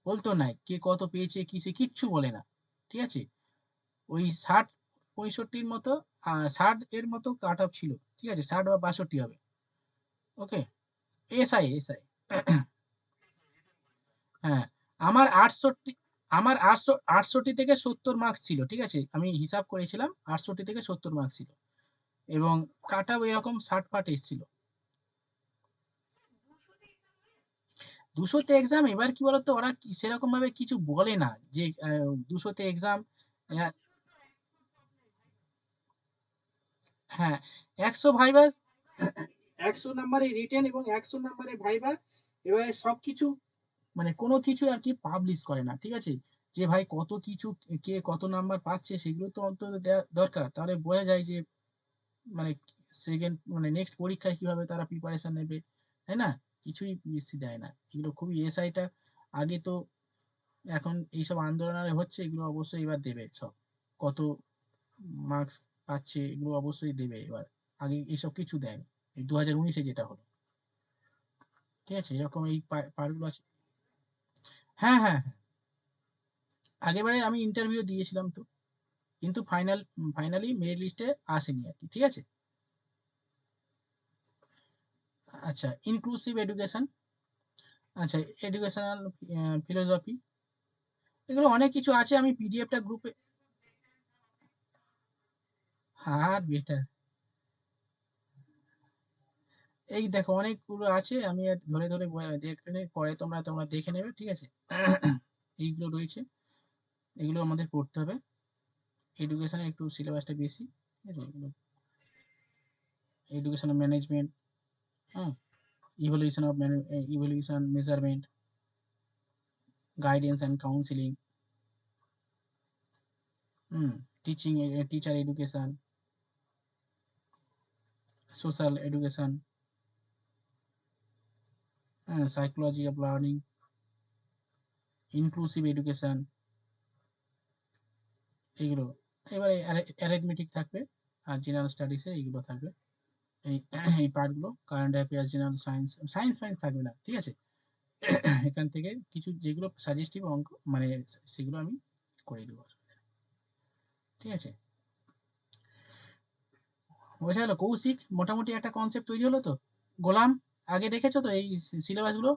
বলতো না, কে কত পেয়েছে কিসে কিচ্ছু বলে না, ঠিক আছে। ওই 60 65 মতো, 60 এর মতো কাট অফ ছিল, ঠিক আছে, 60 বা 62 হবে, ওকে। SI, SI. হ্যাঁ, আমার 68, আমার 68 থেকে 70 মার্কস ছিল, ঠিক আছে, আমি হিসাব করেছিলাম, 68 থেকে 70 মার্কস ছিল, এবং কাট অফ এরকম 60 ফাট এসেছিল। 200তে এক্সাম, এবার কি বলতো, ওরা সেরকম ভাবে কিছু বলে না যে 200তে এক্সাম। হ্যাঁ, 100 ভাইবা, 100 নাম্বারে রিটেন এবং 100 নাম্বারে ভাইবা। এবারে সবকিছু মানে কোনো কিছু আর কি পাবলিশ করে না, ঠিক আছে। যে ভাই কত কিছু, কে কত নাম্বার পাচ্ছে সেগুলো তো অন্তত দেওয়া দরকার, তাহলে বোঝা যায় যে মানে সেকেন্ড মানে নেক্সট পরীক্ষায় কিভাবে তারা প্রিপারেশন নেবে, তাই না। কিছুই পিএসসি দেয় না এগুলো, খুবই এসআইটা আগে তো, এখন এইসব আন্দোলন আর হচ্ছে, এগুলো অবশ্যই এবার দেবে সব, কত মার্কস পাচ্ছে এগুলো অবশ্যই দেবে এবার। আগে এসব কিছু দেয়নি, এই 2019-এ যেটা হলো, ঠিক আছে, এরকম এই পার্টগুলো আছে। হ্যাঁ হ্যাঁ হ্যাঁ, আগেরবারে আমি ইন্টারভিউ দিয়েছিলাম তো, কিন্তু ফাইনালি মেরিট লিস্টে আসেনি আর কি, ঠিক আছে। আচ্ছা, ইনক্লুসিভ এডুকেশন, আচ্ছা, এডুকেশনাল ফিলোসফি, এগুলো অনেক কিছু আছে, আমি পিডিএফটা গ্রুপে। আর বেটার, এই দেখো অনেকগুলো আছে, আমি আর ধরে ধরে দেখে পরে তোমরা তোমরা দেখে নেবে, ঠিক আছে? এইগুলো রয়েছে, এগুলো আমাদের পড়তে হবে। এডুকেশনে একটু সিলেবাসটা বেশি, ঠিক আছে? এগুলো এডুকেশনাল ম্যানেজমেন্ট, হ্যাঁ, evolution of evolution measurement, guidance and counselling, হুম, teaching, teacher education, social education, হ্যাঁ, psychology of learning, inclusive education, এগুলো। এবারে অ্যারিথমেটিক থাকবে, আর জেনারেল স্টাডিজে এইগুলো থাকবে, এই এই পার্টগুলো, current affairs, general science, science ফায়েন্স থাকবে না, ঠিক আছে? এখান থেকে কিছু যেগুলো সাজেস্টিভ অঙ্ক মানে সেগুলো আমি করে দেবো, ঠিক আছে? বোঝা গেল কৌশিক? মোটামুটি একটা কনসেপ্ট তৈরি হলো তো। গোলাম, আগে দেখেছো তো এই সিলেবাসগুলো?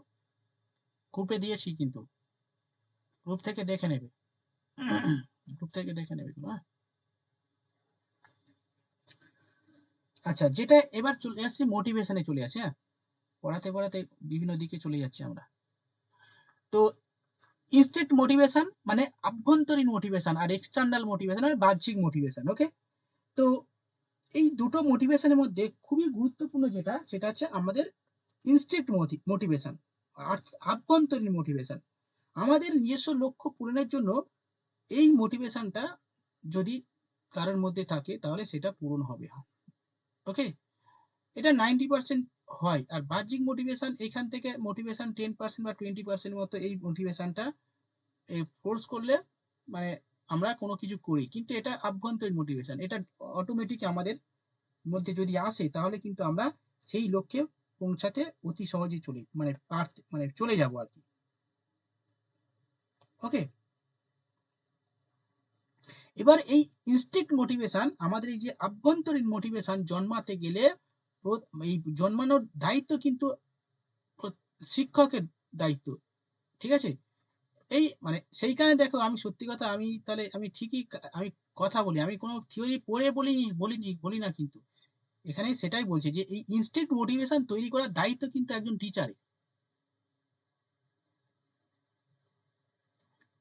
গ্রুপে দিয়েছি কিন্তু, গ্রুপ থেকে দেখে নেবে। গ্রুপ থেকে দেখে নেবে এগুলো, হ্যাঁ। আচ্ছা, যেটা এবার চলে আসছে মোটিভেশনে চলে আসে, হ্যাঁ। পড়াতে পড়াতে বিভিন্ন দিকে চলে যাচ্ছে আমরা। তো ইনস্টেন্ট মোটিভেশন মানে আভ্যন্তরীণ মোটিভেশন, আর এক্সটার্নাল মোটিভেশন মানে বাহ্যিক মোটিভেশন, ওকে? তো এই দুটো মোটিভেশনের মধ্যে খুবই গুরুত্বপূর্ণ যেটা, সেটা হচ্ছে আমাদের ইনস্টিংক্ট মোটিভেশন, আর আভ্যন্তরীণ মোটিভেশন। আমাদের নিজস্ব লক্ষ্য পূরণের জন্য এই মোটিভেশনটা যদি কারোর মধ্যে থাকে তাহলে সেটা পূরণ হবে, ওকে? এটা 90% হয়, আর বাহ্যিক মোটিভেশন এখান থেকে মোটিভেশন 10% বা 20% মতো এই মোটিভেশনটা ফোর্স করলে মানে আমরা কোনো কিছু করি, কিন্তু এটা আভ্যন্তরীণ মোটিভেশন, এটা অটোমেটিক আমাদের মধ্যে যদি আসে তাহলে কিন্তু আমরা সেই লক্ষ্যে পৌঁছাতে অতি সহজেই চলে মানে মানে চলে যাব আর কি, ওকে? এবার এই ইনস্টিংক্ট মোটিভেশন, আমাদের এই যে আভ্যন্তরীণ মোটিভেশন জন্মাতে গেলে এই জন্মানোর দায়িত্ব কিন্তু শিক্ষকের দায়িত্ব, ঠিক আছে? এই মানে সেইখানে দেখো, আমি সত্যি কথা, আমি তাহলে আমি ঠিকই আমি কথা বলি, আমি কোনো থিওরি পড়ে বলি না কিন্তু, এখানে সেটাই বলছি যে এই ইনস্টিংক্ট মোটিভেশন তৈরি করার দায়িত্ব কিন্তু একজন টিচারের।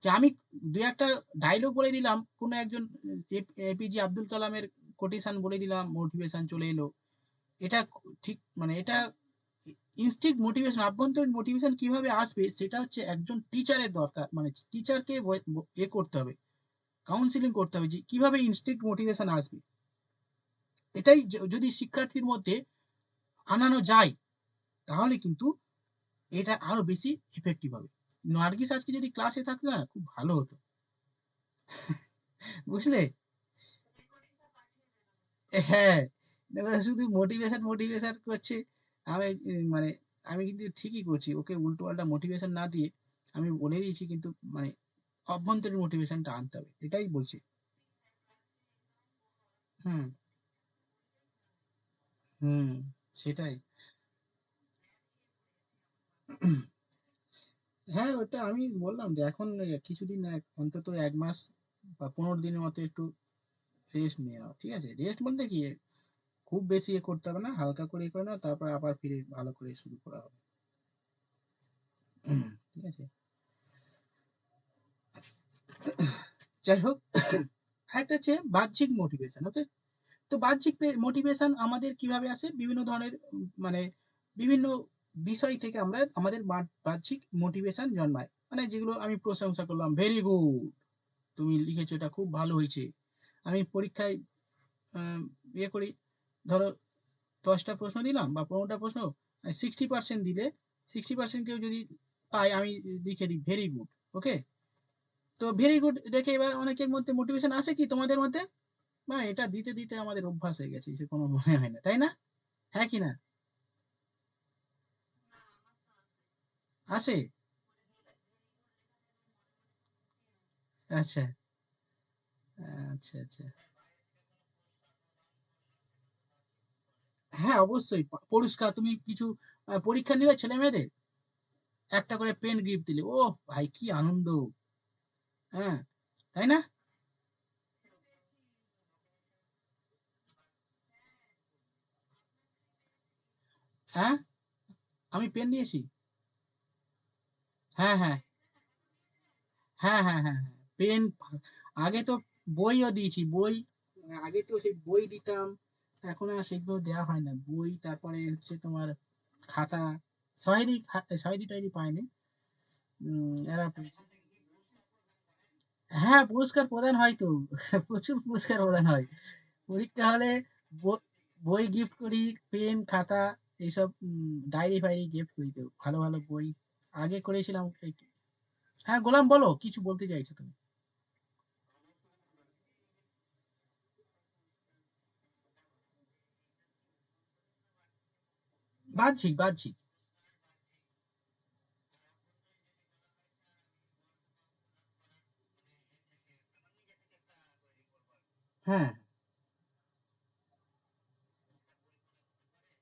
যে আমি দু একটা ডায়লগ বলে দিলাম, কোনো একজন এপিজে আব্দুল কালামের কোটেশন বলে দিলাম, মোটিভেশন চলে এলো, এটা ঠিক মানে এটা ইনস্টিংক্ট মোটিভেশন, আভ্যন্তরীণ মোটিভেশন কিভাবে আসবে সেটা হচ্ছে একজন টিচারের দরকার, মানে টিচারকে এ করতে হবে, কাউন্সিলিং করতে হবে যে কিভাবে ইনস্টিংক্ট মোটিভেশন আসবে। এটাই যদি শিক্ষার্থীর মধ্যে আনানো যায় তাহলে কিন্তু এটা আরো বেশি এফেক্টিভ হবে। নার্গিস আজকে যদি ক্লাসে থাকতো না, খুব ভালো হতো, বুঝলে? হ্যাঁ, এবার শুধু মোটিভেশন মোটিভেশন করছে। আমি মানে আমি কিন্তু ঠিকই করছি, ওকে উল্টো পাল্টা মোটিভেশন না দিয়ে আমি বলে দিয়েছি, কিন্তু মানে অভ্যন্তরীণ মোটিভেশনটা আনতে হবে, এটাই বলছি। হুম, হুম, সেটাই। হ্যাঁ, ওটা আমি বললাম যে এখন কিছুদিন অন্তত 1 মাস বা 15 দিনের মতো একটু রেস্ট নিয়ে নাও, ঠিক আছে? রেস্ট বলতে কি, খুব বেশি এ করতে হবে না, হালকা করে করে নাও, তারপর আবার ফিরে ভালো করে শুরু করা হবে। ঠিক আছে, যাই হোক। একটা হচ্ছে বাহ্যিক মোটিভেশন, ওকে? তো বাহ্যিক মোটিভেশন আমাদের কিভাবে আসে, বিভিন্ন ধরনের মানে বিভিন্ন বিষয় থেকে আমরা আমাদের বাহ্যিক মোটিভেশন জন্মায়, মানে যেগুলো আমি প্রশংসা করলাম, ভেরি গুড, তুমি লিখেছো, এটা খুব ভালো হয়েছে। আমি পরীক্ষায় ইয়ে করি, ধরো 10টা প্রশ্ন দিলাম বা 15টা প্রশ্ন, 60% দিলে, 60% কেউ যদি পায়, আমি লিখে দিই ভেরি গুড, ওকে? তো ভেরি গুড দেখে এবার অনেকের মধ্যে মোটিভেশন আসে কি তোমাদের মধ্যে, মানে এটা দিতে দিতে আমাদের অভ্যাস হয়ে গেছে, সে কোনো মনে হয় না, তাই না? হ্যাঁ কি না? আসে? আচ্ছা, আচ্ছা, আচ্ছা। হ্যাঁ, অবশ্যই পুরস্কার, তুমি কিছু পরীক্ষা নিলে ছেলে মেয়েদের একটা করে পেন গিফট দিলে, ও ভাই কি আনন্দ, হ্যাঁ, তাই না? হ্যাঁ, আমি পেন নিয়েছি। হ্যাঁ, হ্যাঁ, হ্যাঁ, হ্যাঁ, হ্যাঁ, হ্যাঁ, পেন। আগে তো বইও দিয়েছি, বই। আগে তো সেই বই দিতাম, এখন আর সেগুলো দেওয়া হয় না। বই, তারপরে হচ্ছে তোমার খাতা, সহেরি, সহেরি টহেরি পায়নি। এরা হ্যাঁ, পুরস্কার প্রদান হয় তো। প্রচুর পুরস্কার প্রদান হয়। পরীক্ষা হলে ব- বই গিফট করি, পেন, খাতা, এইসব, ডায়েরি ফায়েরি গিফট করি তো, ভালো ভালো বই আগে করেছিলাম। হ্যাঁ, গোলাম, বলো, কিছু বলতে চাইছো তুমি? বাহ্যিক, বাহ্যিক। হ্যাঁ।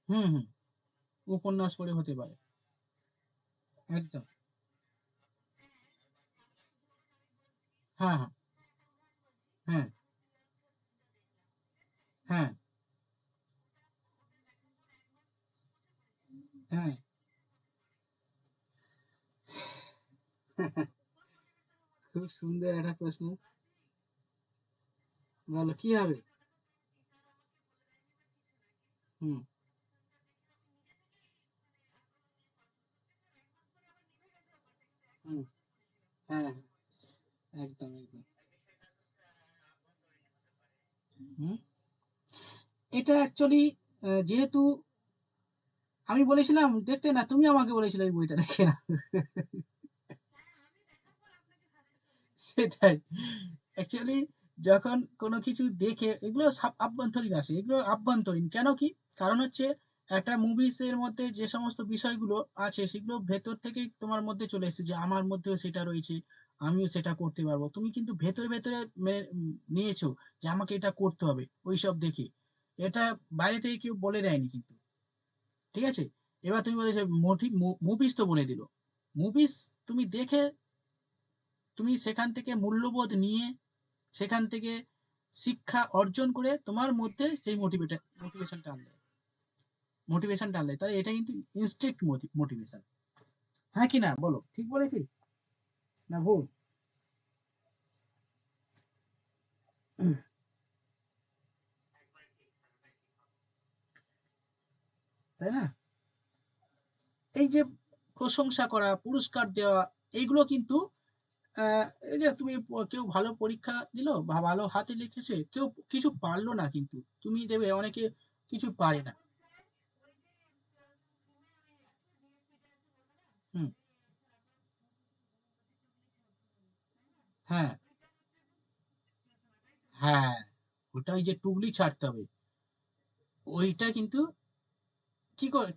হুম, হুম। উপন্যাস পড়ে হতে পারে। একদম। হ্যাঁ, হ্যাঁ, হ্যাঁ, হ্যাঁ, হ্যাঁ। খুব সুন্দর একটা প্রশ্ন। বলো কি হবে? হুম। হুম। হ্যাঁ, একদম, একদম। হুম। এটা অ্যাকচুয়ালি, যেহেতু আমি বলেছিলাম দেখতে না, তুমি আমাকে বলেছিলে এই বইটা দেখে না। সেটাই। অ্যাকচুয়ালি যখন কোনো কিছু দেখে, এগুলো আভ্যন্তরীণ আসে, এগুলো আভ্যন্তরীণ কেন কি? কারণ হচ্ছে একটা মুভিস এর মধ্যে যে সমস্ত বিষয়গুলো আছে, সেগুলো ভেতর থেকেই তোমার মধ্যে চলে এসেছে, যে আমার মধ্যেও সেটা রয়েছে, আমিও সেটা করতে পারবো। তুমি কিন্তু ভেতরে ভেতরে নিয়েছো যে আমাকে এটা করতে হবে ওইসব দেখে। এটা বাইরে থেকে কেউ বলে দেয়নি কিন্তু। ঠিক আছে? এবার তুমি বলেছো মুভিস তো বলে দিল। মুভিস তুমি দেখে, তুমি সেখান থেকে মূল্যবোধ নিয়ে, সেখান থেকে শিক্ষা অর্জন করে তোমার মধ্যে সেই মোটিভেশনটা আনলে, তাহলে এটা কিন্তু ইনস্ট্যান্ট মোটিভেশন। হ্যাঁ কি না, বলো, ঠিক বলেছি না ভুল? তাই না? এই যে প্রশংসা করা, পুরস্কার দেওয়া, এইগুলো কিন্তু, এই যে তুমি কেউ ভালো পরীক্ষা দিল বা ভালো হাতে লিখেছে, কেউ কিছু পারলো না, কিন্তু তুমি দেবে অনেকে কিছু পারে না। হুম। হ্যাঁ, হ্যাঁ, ওটা ওই যে টুকলি ছাড়তে হবে, ওইটা কিন্তু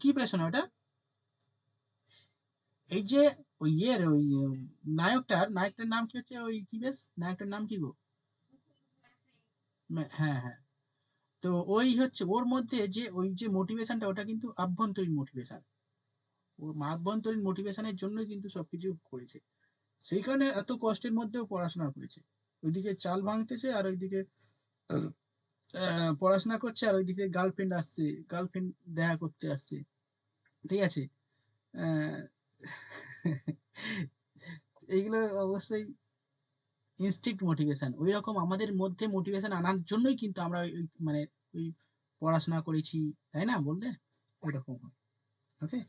কি প্রশ্ন ওটা? এই যে ওই ইয়ের ওই নায়কটার নাম কি হচ্ছে, ওই কি বেশ, নায়কটার নাম কি গো? হ্যাঁ, হ্যাঁ। তো ওই হচ্ছে ওর মধ্যে যে ওই যে মোটিভেশনটা, ওটা কিন্তু আভ্যন্তরীণ মোটিভেশন। ও আভ্যন্তরীণ মোটিভেশনের জন্যই কিন্তু সবকিছু করেছে। সেই কারণে এত কষ্টের মধ্যেও পড়াশোনা করেছে। ওইদিকে চাল ভাঙতেছে, আর ওইদিকে পড়াশোনা করছে, আর ওইদিকে গার্লফ্রেন্ড আসছে, গার্লফ্রেন্ড দেখা করতে আসছে। ঠিক আছে? আহ, এইগুলো অবশ্যই ইনস্টিংক্ট মোটিভেশন। ওই রকম আমাদের মধ্যে মোটিভেশন আনার জন্যই কিন্তু আমরা মানে ওই পড়াশোনা করেছি, তাই না বললে? ওইরকম হয়। ওকে।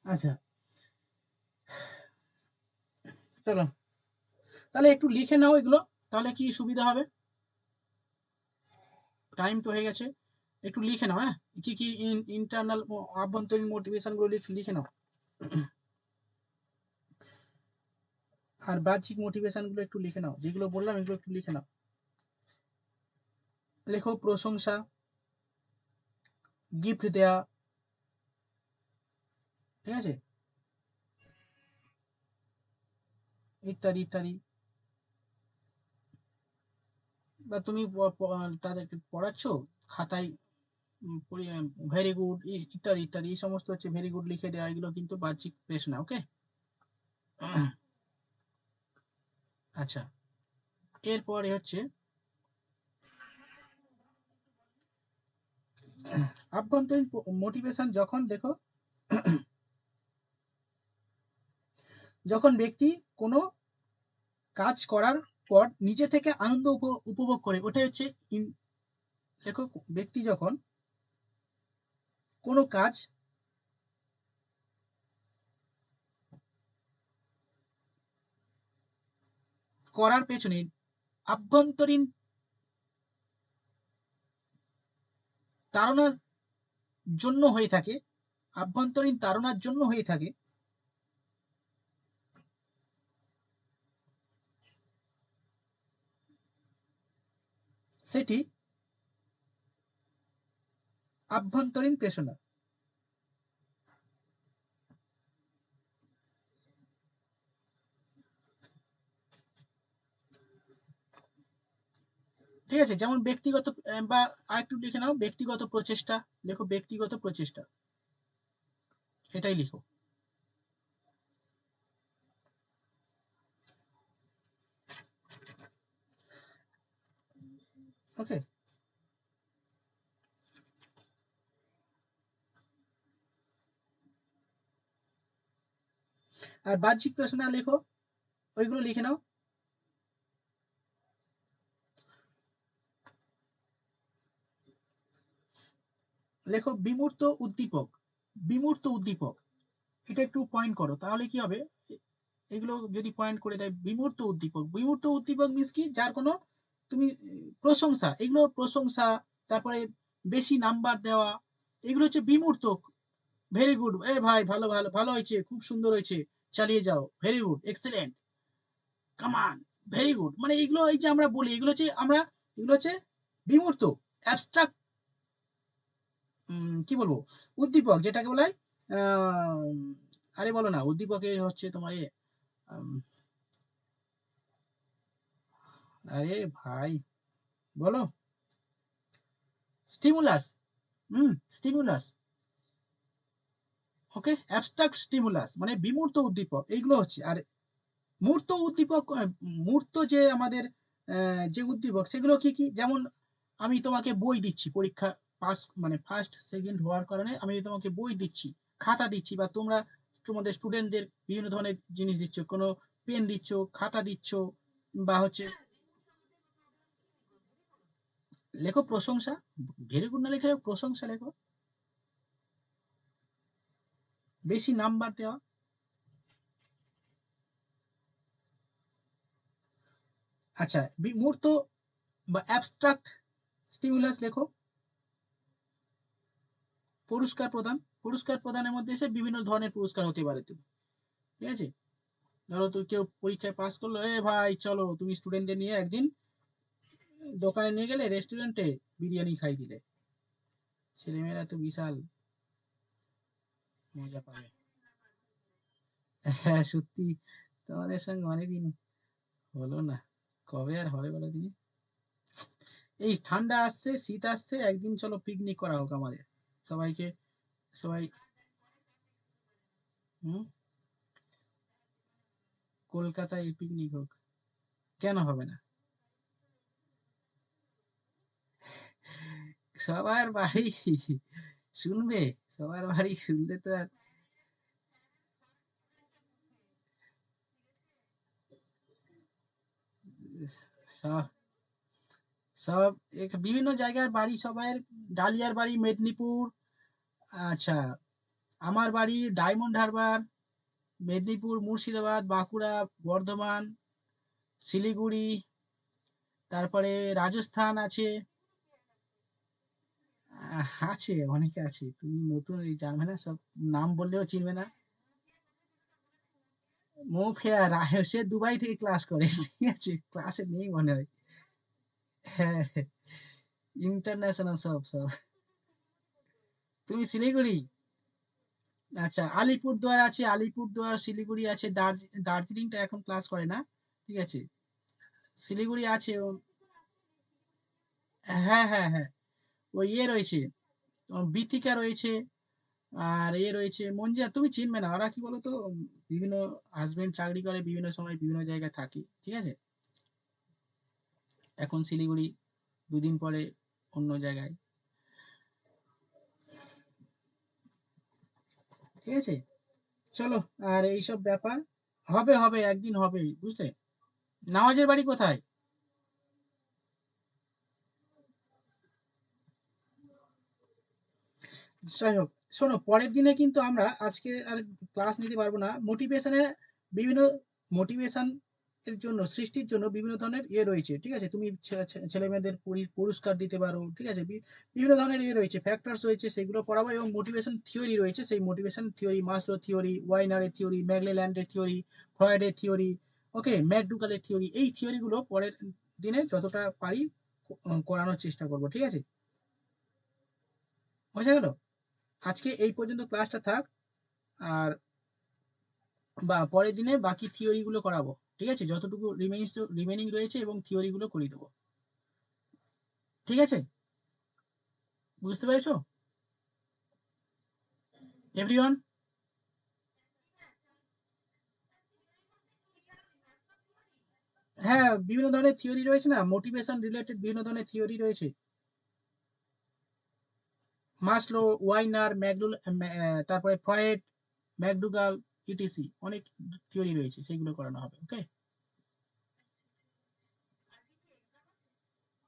আচ্ছা, চলো, তাহলে একটু লিখে নাও এগুলো, তাহলে কি সুবিধা হবে। টাইম তো হয়ে গেছে। একটু লিখে নাও, হ্যাঁ। কি কি ইন্টারনাল, আভ্যন্তরীণ মোটিভেশন গুলো লিখে নাও। আর বাহ্যিক মোটিভেশন গুলো একটু লিখে নাও, যেগুলো বললাম এগুলো একটু লিখে নাও। লেখো প্রশংসা, গিফট দেয়া, ঠিক আছে, ইত্যাদি ইত্যাদি। বা তুমি তাদেরকে পড়াচ্ছ, খাতায় ভেরি গুড ইত্যাদি ইত্যাদি, এই সমস্ত হচ্ছে ভেরি গুড লিখে দেওয়া, এগুলো কিন্তু বাহ্যিক প্রেরণা। ওকে। আচ্ছা, এরপরে হচ্ছে আভ্যন্তরীণ মোটিভেশন। যখন দেখো, যখন ব্যক্তি কোনো কাজ করার পর নিজে থেকে আনন্দ উপভোগ করে, ওটাই হচ্ছে দেখো, ব্যক্তি যখন কোনো কাজ করার পেছনে আভ্যন্তরীণ তাড়নার জন্য হয়ে থাকে, আভ্যন্তরীণ তাড়নার জন্য হয়ে থাকে, সেটি আভ্যন্তরীণ প্রেরণা। ঠিক আছে, যেমন ব্যক্তিগত বা আরেকটু লিখে নাও, ব্যক্তিগত প্রচেষ্টা। দেখো, ব্যক্তিগত প্রচেষ্টা, এটাই লিখো। ওকে। আর বাহ্যিক প্রেরণা লেখো, ওইগুলো লিখে নাও। লেখো বিমূর্ত উদ্দীপক, বিমূর্ত উদ্দীপক, এটা একটু পয়েন্ট করো, তাহলে কি হবে, এগুলো যদি পয়েন্ট করে দেয়, বিমূর্ত উদ্দীপক, বিমূর্ত উদ্দীপক মিন্স কি, যার কোনো তুমি প্রশংসা, এগুলো প্রশংসা, তারপরে বেশি নাম্বার দেওয়া, এগুলো হচ্ছে বিমূর্ত। ভেরি গুড, এ ভাই ভালো ভালো ভালো হয়েছে, খুব সুন্দর হয়েছে, চালিয়ে যাও, ভেরি গুড, এক্সেলেন্ট, কামান, ভেরি গুড, মানে এগুলো, এই যে আমরা বলি, এগুলো হচ্ছে আমরা, এগুলো হচ্ছে বিমূর্ত, অ্যাবস্ট্রাক্ট, কি বলবো, উদ্দীপক, যেটাকে বলা হয় আরে বলো না, উদ্দীপকের হচ্ছে তোমার আম, আরে ভাই, বলো, স্টিমুলাস, স্টিমুলাস। ওকে, অ্যাবস্ট্রাক্ট স্টিমুলাস মানে বিমূর্ত উদ্দীপক, এইগুলো হচ্ছে। আর মূর্ত উদ্দীপক, মূর্ত যে আমাদের যে উদ্দীপক, সেগুলো কি কি, যেমন আমি তোমাকে বই দিচ্ছি, পরীক্ষা পাস মানে ফার্স্ট সেকেন্ড হওয়ার কারণে আমি তোমাকে বই দিচ্ছি, খাতা দিচ্ছি, বা তোমরা তোমাদের স্টুডেন্টদের বিভিন্ন ধরনের জিনিস দিচ্ছ, কোনো পেন দিচ্ছ, খাতা দিচ্ছ, বা হচ্ছে লেখো প্রশংসা, ভেরি গুড না লেখে প্রশংসা লেখো, বেশি নাম্বার দেওয়া। আচ্ছা, মূর্ত বা অ্যাবস্ট্রাক্ট স্টিমুলাস লেখো, পুরস্কার প্রদান, পুরস্কার প্রদানের মধ্যে এসে বিভিন্ন ধরনের পুরস্কার হতে পারে, তুমি, ঠিক আছে, ধরো তুই কেউ পরীক্ষায় পাস করলো, এ ভাই চলো তুমি স্টুডেন্টদের নিয়ে একদিন দোকানে নিয়ে গেলে, রেস্টুরেন্টে বিরিয়ানি খাই দিলে, ছেলেমেয়েরা তো বিশাল মজা পাবে। হ্যাঁ সত্যি, তোমাদের সঙ্গে অনেকদিন হলো না, কবে আর হবে বলো দিদি। এই ঠান্ডা আসছে, শীত আসছে, একদিন চলো পিকনিক করা হোক আমাদের, সবাইকে, সবাই, হুম, কলকাতায় পিকনিক হোক, কেন হবে না, সবার বাড়ি শুনবে, সবার বাড়ি শুনলে তো আর সব, সব বিভিন্ন জায়গার বাড়ি সবাই, ডালিয়ার বাড়ি মেদিনীপুর, আচ্ছা, আমার বাড়ি ডায়মন্ড হারবার, মেদিনীপুর, মুর্শিদাবাদ, বাঁকুড়া, বর্ধমান, শিলিগুড়ি, তারপরে রাজস্থান আছে, আছে, অনেকে আছে, তুমি নতুন এই জানবে না, সব নাম বললেও চিনবে না। মৌফেয়া সে দুবাই থেকে ক্লাস করে, ঠিক আছে, ক্লাসে নেই মনে হয়। হ্যাঁ, ইন্টারন্যাশনাল সব সব, তুমি শিলিগুড়ি? আচ্ছা, আলিপুরদুয়ার আছে, আলিপুরদুয়ার, শিলিগুড়ি আছে, দার্জিলিংটা এখন ক্লাস করে না, ঠিক আছে। শিলিগুড়ি আছে হ্যাঁ হ্যাঁ হ্যাঁ, ওই ইয়ে রয়েছে, বিথিকা রয়েছে, আর এ রয়েছে মঞ্জিয়া, তুমি চিনবে না, ওরা কি বলতো, বিভিন্ন হাজবেন্ড চাকরি করে, বিভিন্ন সময় বিভিন্ন জায়গায় থাকে, ঠিক আছে। এখন শিলিগুড়ি, দুদিন পরে অন্য জায়গায়, ঠিক আছে। চলো, আর এইসব ব্যাপার হবে হবে একদিন হবে, বুঝলে। নামাজের বাড়ি কোথায়? যাই হোক, শোনো, পরের দিনে কিন্তু আমরা আজকে আর ক্লাস নিতে পারবো না। বিভিন্ন মোটিভেশন এর জন্য, সৃষ্টির জন্য বিভিন্ন ধরনের ইয়ে রয়েছে, ঠিক আছে। তুমি ছেলে মেয়েদের পুরস্কার দিতে পারো, ঠিক আছে। বিভিন্ন ধরনের ইয়ে রয়েছে, ফ্যাক্টরস রয়েছে, সেগুলো পড়াবো। এবং মোটিভেশন থিওরি রয়েছে, সেই মোটিভেশন থিওরি, মাসলো থিওরি, ওয়াইনারের থিওরি, ম্যাকলেল্যান্ডের থিওরি, ফ্রয়েডের থিওরি, ওকে, ম্যাকডুগালের থিওরি, এই থিওরিগুলো পরের দিনে যতটা পারি করানোর চেষ্টা করব, ঠিক আছে। বোঝা গেল? আজকে এই পর্যন্ত ক্লাসটা থাক, আর বা পরের দিনে বাকি থিওরি গুলো করাবো, ঠিক আছে, যতটুকু রিমেনিং রয়েছে, এবং থিওরি গুলো করিয়ে দেবো, ঠিক আছে। বুঝতে পেরেছো এভরিওয়ান? হ্যাঁ, বিভিন্ন ধরনের থিওরি রয়েছে না, মোটিভেশন রিলেটেড বিভিন্ন ধরনের থিওরি রয়েছে। মাসলো, ওয়াইনার, তারপরে ফ্রয়েড, ম্যাকডুগাল, ইটিসি, অনেক থিওরি রয়েছে, সেগুলো করানো হবে, ওকে।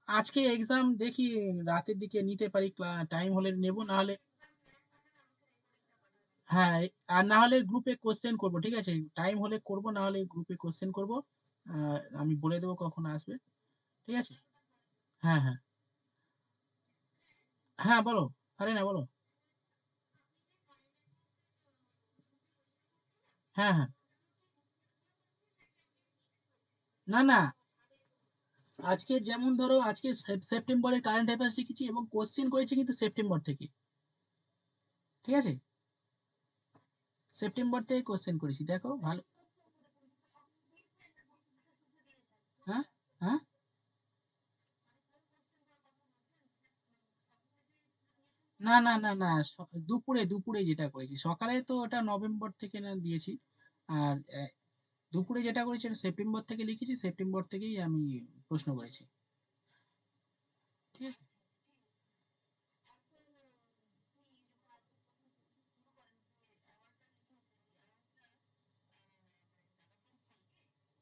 আজকে এক্সাম দেখি, রাতের দিকে নিতে পারি, টাইম হলে নেব, না হলে হ্যাঁ, আর না হলে গ্রুপে কোশ্চেন করব, ঠিক আছে। টাইম হলে করব, না হলে গ্রুপে কোশ্চেন করব। আমি বলে দেবো কখন আসবে, ঠিক আছে। হ্যাঁ হ্যাঁ হ্যাঁ, বলো। আরে না, বলো। হ্যাঁ হ্যাঁ, না না, আজকে যেমন ধরো, আজকে সেপ্টেম্বরের কারেন্ট অ্যাফেয়ার্স লিখেছি, এবং কোশ্চেন করেছি কিন্তু সেপ্টেম্বর থেকে, ঠিক আছে। সেপ্টেম্বর থেকে কোশ্চেন করেছি, দেখো ভালো। হ্যাঁ হ্যাঁ, না না না না, দুপুরে দুপুরে যেটা করেছি, সকালে তো ওটা নভেম্বর থেকে না দিয়েছি। আর দুপুরে যেটা করেছি সেটা সেপ্টেম্বর থেকে লিখেছি, সেপ্টেম্বর থেকেই আমি প্রশ্ন করেছি, ঠিক আছে।